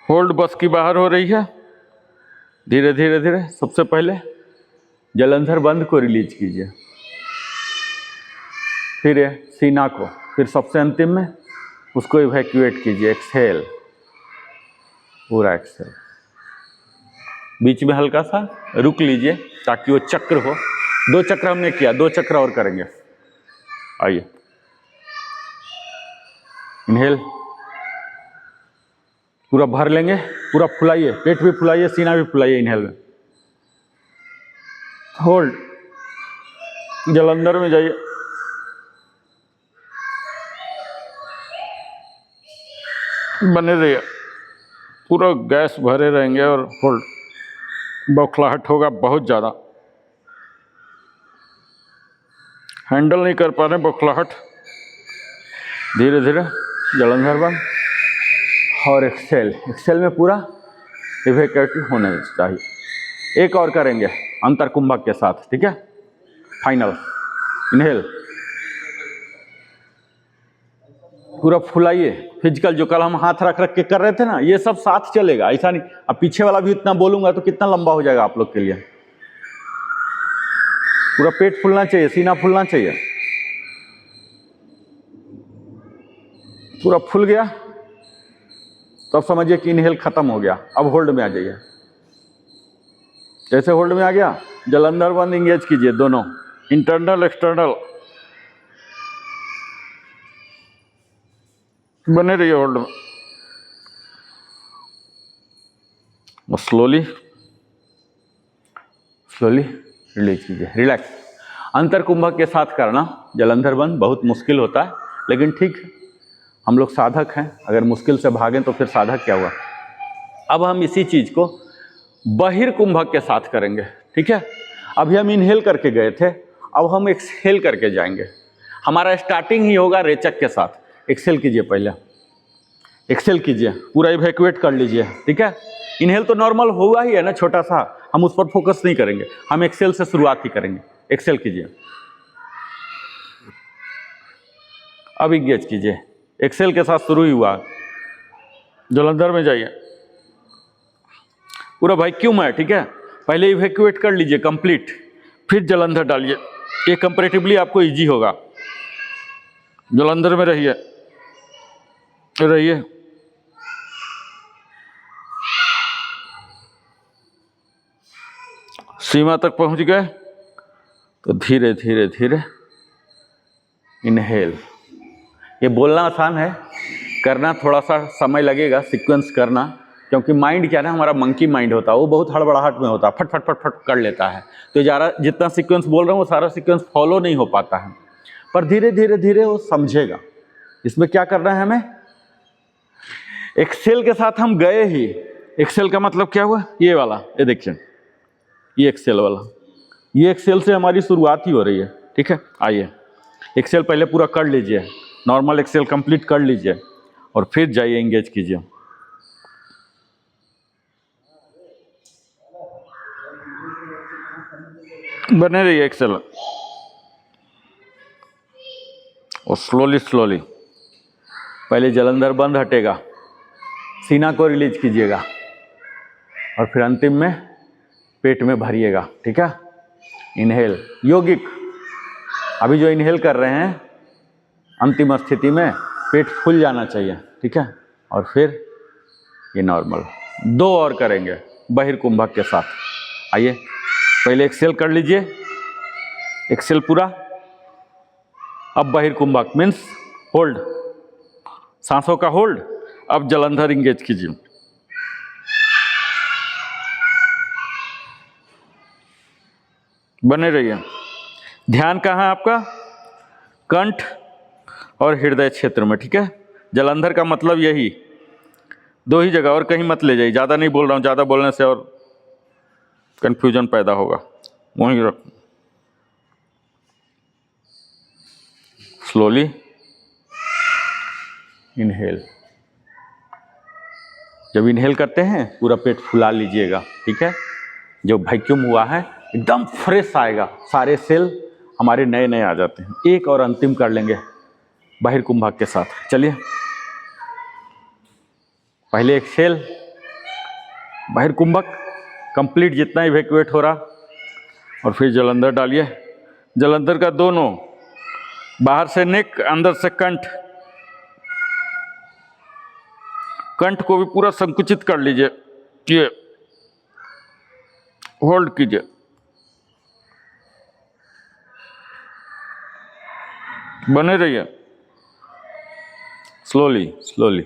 होल्ड बस की बाहर हो रही है। धीरे धीरे धीरे सबसे पहले जलंधर बंद को रिलीज कीजिए, फिर सीना को, फिर सबसे अंतिम में उसको इवैक्यूएट कीजिए, एक्सहेल, पूरा एक्सहेल। बीच में हल्का सा रुक लीजिए ताकि वो चक्र हो। 2 चक्र हमने किया, 2 चक्र और करेंगे। आइए इनहेल, पूरा भर लेंगे, पूरा फुलाइए, पेट भी फुलाइए, सीना भी फुलाइए इनहेल में। होल्ड, जलंधर में जाइए, बने रहिए, पूरा गैस भरे रहेंगे और होल्ड। बौखलाहट होगा बहुत ज़्यादा, हैंडल नहीं कर पा रहे बौखलाहट। धीरे धीरे जलंधर बंद और एक्सेल, एक्सेल में पूरा इवैक्यूएट होना चाहिए। एक और करेंगे अंतर कुंभक के साथ, ठीक है। फाइनल इनहेल, पूरा फुलाइए। फिजिकल जो कल हम हाथ रख रख के कर रहे थे ना, ये सब साथ चलेगा, ऐसा नहीं। अब पीछे वाला भी इतना बोलूंगा तो कितना लंबा हो जाएगा आप लोग के लिए। पूरा पेट फूलना चाहिए, सीना फूलना चाहिए, पूरा फूल गया तो अब समझिए कि इनहेल खत्म हो गया। अब होल्ड में आ जाइए। जैसे होल्ड में आ गया, जलंधर बंद इंगेज कीजिए, दोनों इंटरनल एक्सटर्नल, बने रहिए होल्ड में। स्लोली स्लोली रिलीज कीजिए, रिलैक्स। अंतर कुंभक के साथ करना जलंधर बंद बहुत मुश्किल होता है, लेकिन ठीक है, हम लोग साधक हैं। अगर मुश्किल से भागें तो फिर साधक क्या हुआ। अब हम इसी चीज को बहिर कुंभक के साथ करेंगे, ठीक है। अभी हम इनहेल करके गए थे, अब हम एक्सहेल करके जाएंगे। हमारा स्टार्टिंग ही होगा रेचक के साथ। एक्सेल कीजिए, पहले एक्सेल कीजिए, पूरा इवैक्यूएट कर लीजिए, ठीक है। इनहेल तो नॉर्मल हुआ ही है ना, छोटा सा, हम उस पर फोकस नहीं करेंगे, हम एक्सेल से शुरुआत ही करेंगे। एक्सेल कीजिए, अब इंगेज कीजिए, एक्सेल के साथ शुरू ही हुआ। जलंधर में जाइए, पूरा वैक्यूम है, ठीक है। पहले इवैक्यूएट कर लीजिए कंप्लीट, फिर जलंधर डालिए, ये कंपैरेटिवली आपको इजी होगा। जलंधर में रहिए, रहिए, सीमा तक पहुंच गए तो धीरे धीरे धीरे इनहेल। ये बोलना आसान है, करना थोड़ा सा समय लगेगा, सीक्वेंस करना, क्योंकि माइंड क्या है ना, हमारा मंकी माइंड होता है, वो बहुत हड़बड़ाहट में होता है, फट फट फट फट कर लेता है। तो ज़्यादा जितना सीक्वेंस बोल रहा हूँ वो सारा सीक्वेंस फॉलो नहीं हो पाता है, पर धीरे धीरे धीरे वो समझेगा। इसमें क्या करना है हमें, एक्सेल के साथ हम गए ही। एक्सेल का मतलब क्या हुआ, ये वाला, ये देखिए, ये एक्सेल वाला, ये एक्सेल से हमारी शुरुआत ही हो रही है, ठीक है। आइए एक्सेल पहले पूरा कर लीजिए, नॉर्मल एक्सेल कंप्लीट कर लीजिए और फिर जाइए एंगेज कीजिए। बने रहिए एक्सेल और स्लोली स्लोली पहले जलंधर बंद हटेगा, सीना को रिलीज कीजिएगा और फिर अंतिम में पेट में भरिएगा, ठीक है। इनहेल यौगिक, अभी जो इनहेल कर रहे हैं अंतिम स्थिति में पेट फूल जाना चाहिए, ठीक है। और फिर ये नॉर्मल, 2 और करेंगे बहिर्कुंभक के साथ। आइए पहले एक्सेल कर लीजिए, एक्सेल पूरा, अब बहिर्कुंभक मीन्स होल्ड, सांसों का होल्ड। अब जलंधर इंगेज कीजिए, बने रहिए। ध्यान कहाँ है आपका, कंठ और हृदय क्षेत्र में, ठीक है। जलंधर का मतलब यही 2 ही जगह, और कहीं मत ले जाइए। ज़्यादा नहीं बोल रहा हूँ, ज़्यादा बोलने से और कंफ्यूजन पैदा होगा, वहीं रख। स्लोली इनहेल, जब इनहेल करते हैं पूरा पेट फुला लीजिएगा, ठीक है। जो वैक्यूम हुआ है एकदम फ्रेश आएगा, सारे सेल हमारे नए नए आ जाते हैं। एक और अंतिम कर लेंगे बहिर्कुंभक के साथ। चलिए पहले एक्सेल, बहिर्कुंभक कंप्लीट जितना इवैक्यूएट हो रहा, और फिर जलंधर डालिए। जलंधर का दोनों, बाहर से नेक, अंदर से कंठ, कंठ को भी पूरा संकुचित कर लीजिए, ये होल्ड कीजिए, बने रहिए। स्लोली स्लोली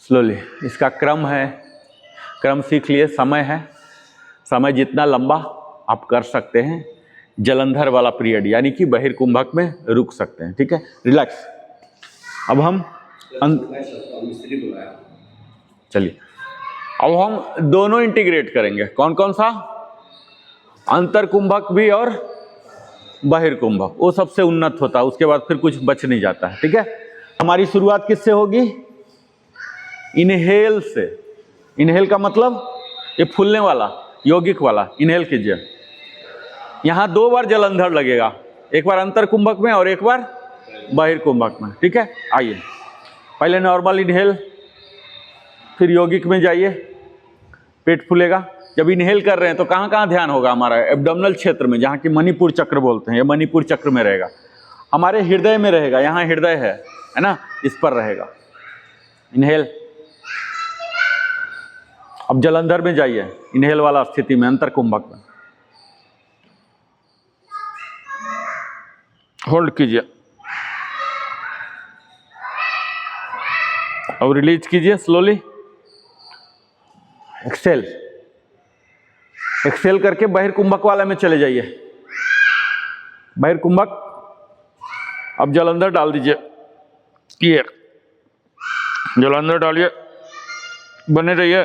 स्लोली, इसका क्रम है, क्रम सीख लिए। समय है, समय जितना लंबा आप कर सकते हैं, जलंधर वाला पीरियड यानी कि बहिर्कुंभक में रुक सकते हैं, ठीक है। रिलैक्स। अब हम चलिए, अब हम दोनों इंटीग्रेट करेंगे। कौन कौन सा, अंतर कुंभक भी और बहिर्कुंभक, वो सबसे उन्नत होता है, उसके बाद फिर कुछ बच नहीं जाता है, ठीक है। हमारी शुरुआत किससे होगी, इनहेल से। इनहेल का मतलब ये फूलने वाला, यौगिक वाला। इनहेल कीजिए, यहाँ 2 बार जलंधर लगेगा, एक बार अंतर कुंभक में और एक बार बहिर्कुंभक में, ठीक है। आइए पहले नॉर्मल इनहेल, फिर यौगिक में जाइए, पेट फूलेगा। जब इनहेल कर रहे हैं तो कहाँ कहाँ ध्यान होगा हमारा, एब्डोमिनल क्षेत्र में, जहाँ की मणिपुर चक्र बोलते हैं, ये मणिपुर चक्र में रहेगा। हमारे हृदय में रहेगा, यहाँ हृदय है ना, इस पर रहेगा। इनहेल, अब जलंधर में जाइए, इनहेल वाला स्थिति में, अंतर कुंभक में, होल्ड कीजिए, अब रिलीज कीजिए स्लोली। एक्सेल, एक्सेल करके बहिर्कुंभक वाले में चले जाइए, बहिर्कुंभक। अब जलंधर डाल दीजिए, ये जलंधर डालिए, बने रहिए।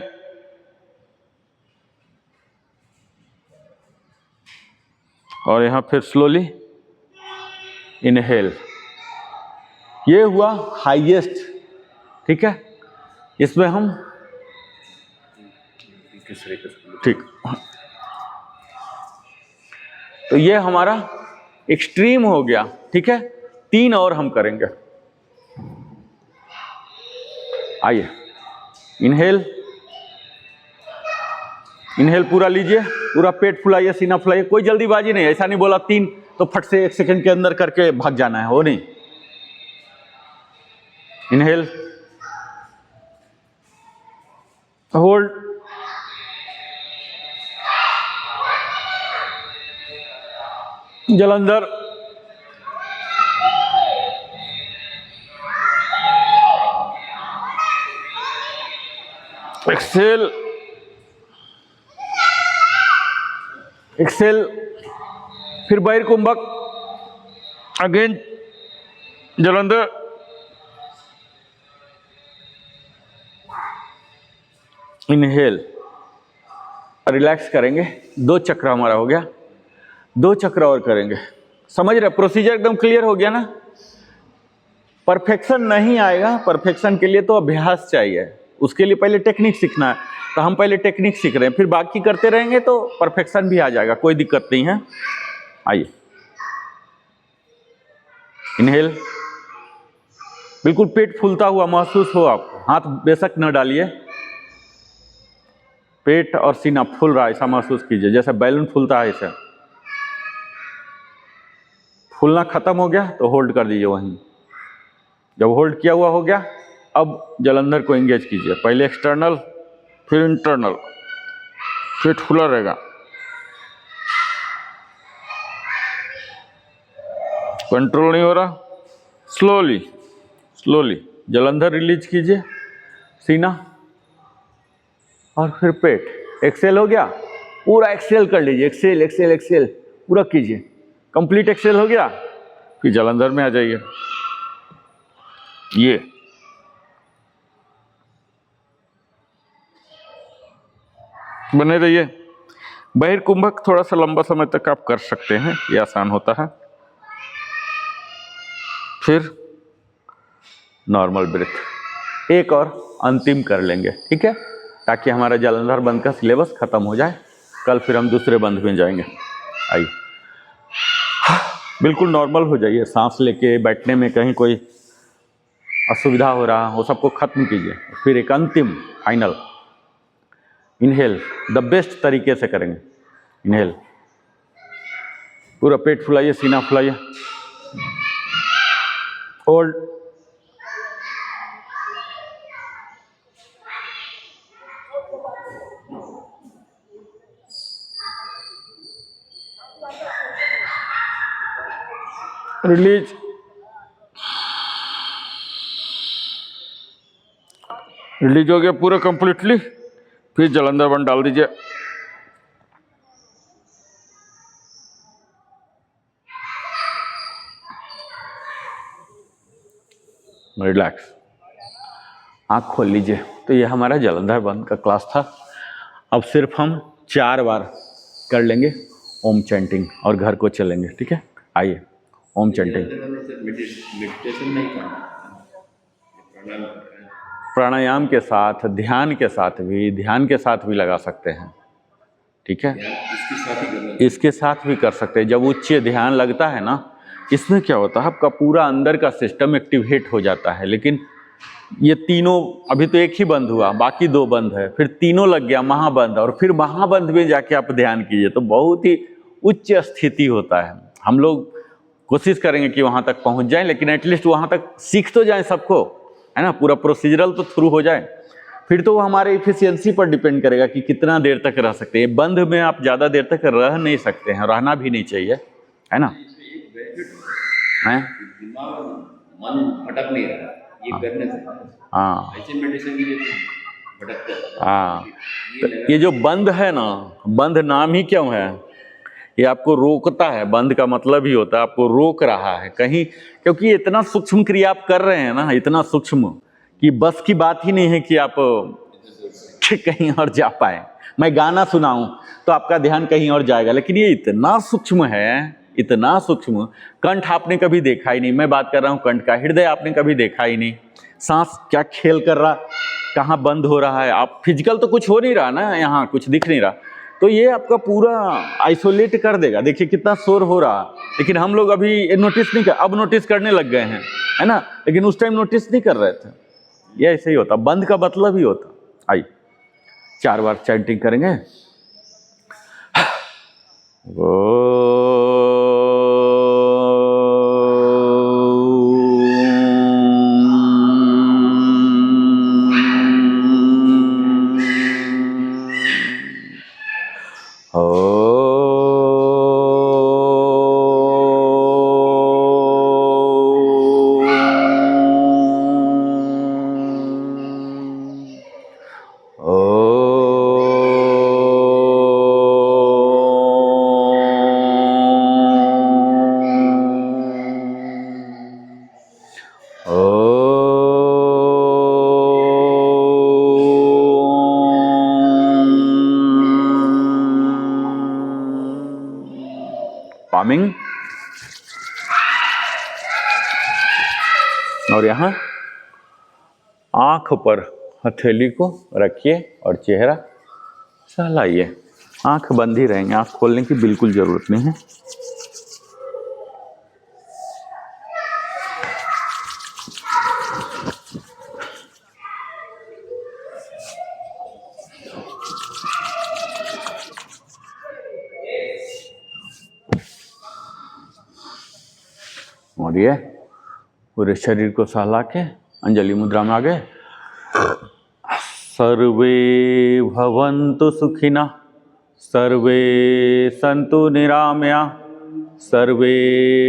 और यहाँ फिर स्लोली इनहेल, ये हुआ हाईएस्ट, ठीक है। इसमें हम ठीक, तो ये हमारा एक्सट्रीम हो गया, ठीक है। 3 और हम करेंगे। आइए, इनहेल, इनहेल पूरा लीजिए, पूरा पेट फुलाइए, सीना फुलाइए, कोई जल्दीबाजी नहीं, ऐसा नहीं बोला 3 तो फट से 1 सेकंड के अंदर करके भाग जाना है, वो नहीं। Inhale, hold, jalandhar, exhale, exhale, फिर बहिर्कुंभक, अगेन जलंधर, इनहेल, रिलैक्स करेंगे। 2 चक्र हमारा हो गया, 2 चक्र और करेंगे। समझ रहे, प्रोसीजर एकदम क्लियर हो गया ना। परफेक्शन नहीं आएगा, परफेक्शन के लिए तो अभ्यास चाहिए, उसके लिए पहले टेक्निक सीखना है। तो हम पहले टेक्निक सीख रहे हैं, फिर बाकी करते रहेंगे तो परफेक्शन भी आ जाएगा, कोई दिक्कत नहीं है। आइए, इनहेल, बिल्कुल पेट फूलता हुआ महसूस हो, आप हाथ बेशक न डालिए, पेट और सीना फूल रहा है ऐसा महसूस कीजिए, जैसे बैलून फूलता है ऐसे। फूलना खत्म हो गया तो होल्ड कर दीजिए वहीं। जब होल्ड किया हुआ हो गया, अब जलंधर को एंगेज कीजिए, पहले एक्सटर्नल फिर इंटरनल, पेट फूला रहेगा। कंट्रोल नहीं हो रहा, स्लोली स्लोली जलंधर रिलीज कीजिए, सीना और फिर पेट। एक्सेल हो गया, पूरा एक्सेल कर लीजिए, एक्सेल एक्सेल एक्सेल पूरा कीजिए, कंप्लीट एक्सेल हो गया, फिर जलंधर में आ जाइए। ये बने रहिए। बहिर्कुंभक थोड़ा सा लंबा समय तक आप कर सकते हैं, ये आसान होता है। फिर नॉर्मल ब्रेथ, एक और अंतिम कर लेंगे, ठीक है, ताकि हमारा जलंधर बंद का सिलेबस खत्म हो जाए। कल फिर हम दूसरे बंद में जाएंगे। आइए, बिल्कुल नॉर्मल हो जाइए, सांस लेके बैठने में कहीं कोई असुविधा हो रहा, वो सबको खत्म कीजिए। फिर एक अंतिम फाइनल इनहेल, द बेस्ट तरीके से करेंगे। इनहेल, पूरा पेट फुलाइए, सीना फुलाइए, होल्ड, रिलीज, रिलीज हो गया पूरा कंप्लीटली। फिर जलंधर बंद डाल दीजिए। रिलैक्स, आँख खोल लीजिए। तो ये हमारा जलंधर बंद का क्लास था। अब सिर्फ हम 4 बार कर लेंगे ओम चैंटिंग और घर को चलेंगे, ठीक है। आइए, ओम चैंटिंग। मेडिटेशन नहीं करना, प्राणायाम के साथ, ध्यान के साथ भी लगा सकते हैं, ठीक है। इसके साथ ही करना, इसके साथ भी कर सकते हैं। जब उच्च ध्यान लगता है ना, इसमें क्या होता है, आपका पूरा अंदर का सिस्टम एक्टिवेट हो जाता है। लेकिन ये तीनों, अभी तो एक ही बंद हुआ, बाकी 2 बंद है, फिर तीनों लग गया महाबंद, और फिर महाबंद में जाके आप ध्यान कीजिए तो बहुत ही उच्च स्थिति होता है। हम लोग कोशिश करेंगे कि वहाँ तक पहुँच जाएं, लेकिन एटलीस्ट वहाँ तक सीख तो जाएं सबको, है ना। पूरा प्रोसीजरल तो थ्रू हो जाए, फिर तो वो हमारे इफिशियंसी पर डिपेंड करेगा कि कितना देर तक रह सकते हैं। बंद में आप ज़्यादा देर तक रह नहीं सकते हैं, रहना भी नहीं चाहिए, है ना। हैं, दिमाग मन भटक नहीं रहा ये करने से। हाँ ऐसे मेडिटेशन के लिए भटकता है। हाँ, तो ये जो बंद है ना, बंद नाम ही क्यों है, ये आपको रोकता है। बंद का मतलब ही होता है आपको रोक रहा है कहीं, क्योंकि इतना सूक्ष्म क्रिया आप कर रहे हैं ना, इतना सूक्ष्म कि बस की बात ही नहीं है कि आप कहीं और जा पाए। मैं गाना सुनाऊं तो आपका ध्यान कहीं और जाएगा, लेकिन ये इतना सूक्ष्म है, इतना सूक्ष्म। कंठ आपने कभी देखा ही नहीं, मैं बात कर रहा हूँ कंठ का। हृदय आपने कभी देखा ही नहीं। सांस क्या खेल कर रहा, कहाँ बंद हो रहा है, आप फिजिकल तो कुछ हो नहीं रहा ना, यहाँ कुछ दिख नहीं रहा, तो ये आपका पूरा आइसोलेट कर देगा। देखिए कितना शोर हो रहा, लेकिन हम लोग अभी नोटिस नहीं कर, अब नोटिस करने लग गए हैं, है ना, लेकिन उस टाइम नोटिस नहीं कर रहे थे। ये ऐसे ही होता, बंद का मतलब ही होता। आइए 4 बार चैंटिंग करेंगे। पामिंग। और यहाँ आंख पर हथेली को रखिए और चेहरा सहलाइए। आंख बंद ही रहेंगे, आंख खोलने की बिल्कुल जरूरत नहीं है। और ये पूरे शरीर को सहला के अंजलि मुद्रा में आ गए। सर्वे भवन्तु सुखिनः, सर्वे सन्तु निरामया, सर्वे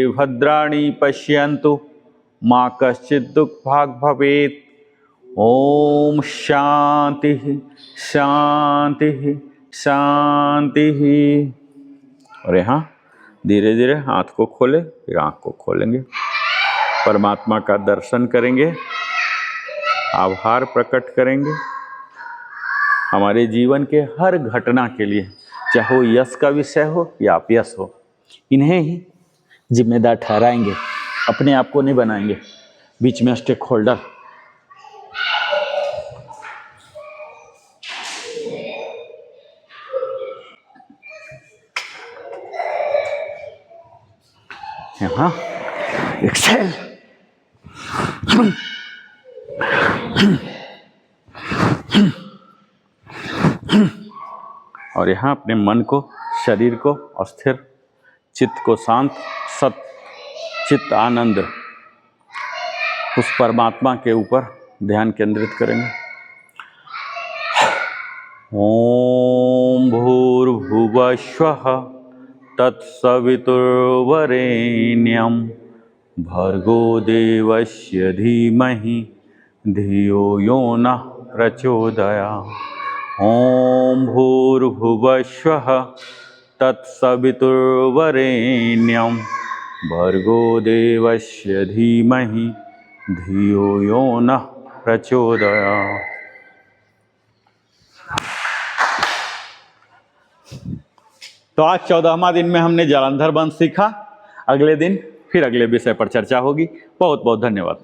भद्राणि पश्यन्तु, मा कश्चित् दुःखभाग् भवेत्। ओम शांति शांति शांति। और यहाँ धीरे धीरे हाथ को खोले, फिर आँख को खोलेंगे, परमात्मा का दर्शन करेंगे, आभार प्रकट करेंगे हमारे जीवन के हर घटना के लिए, चाहे वो यश का विषय हो या अपयश हो। इन्हें ही जिम्मेदार ठहराएंगे, अपने आप को नहीं बनाएंगे बीच में स्टेक होल्डर। यहाँ एक्सेल। और यहाँ अपने मन को, शरीर को अस्थिर, चित्त को शांत, सत चित्त आनंद उस परमात्मा के ऊपर ध्यान केंद्रित करेंगे। ओम भूर्भुवस्वः तत्सवितुर्वरेण्यं भर्गो देवस्य धीमहि धियो यो नः प्रचोदयात्। ओम भूर्भुवस्वः तत्सवितुर्वरेण्यं भर्गो देवस्य धीमहि धियो यो नः प्रचोदयात्। तो आज 14वां दिन में हमने जालंधर बंध सीखा। अगले दिन फिर अगले विषय पर चर्चा होगी। बहुत बहुत धन्यवाद।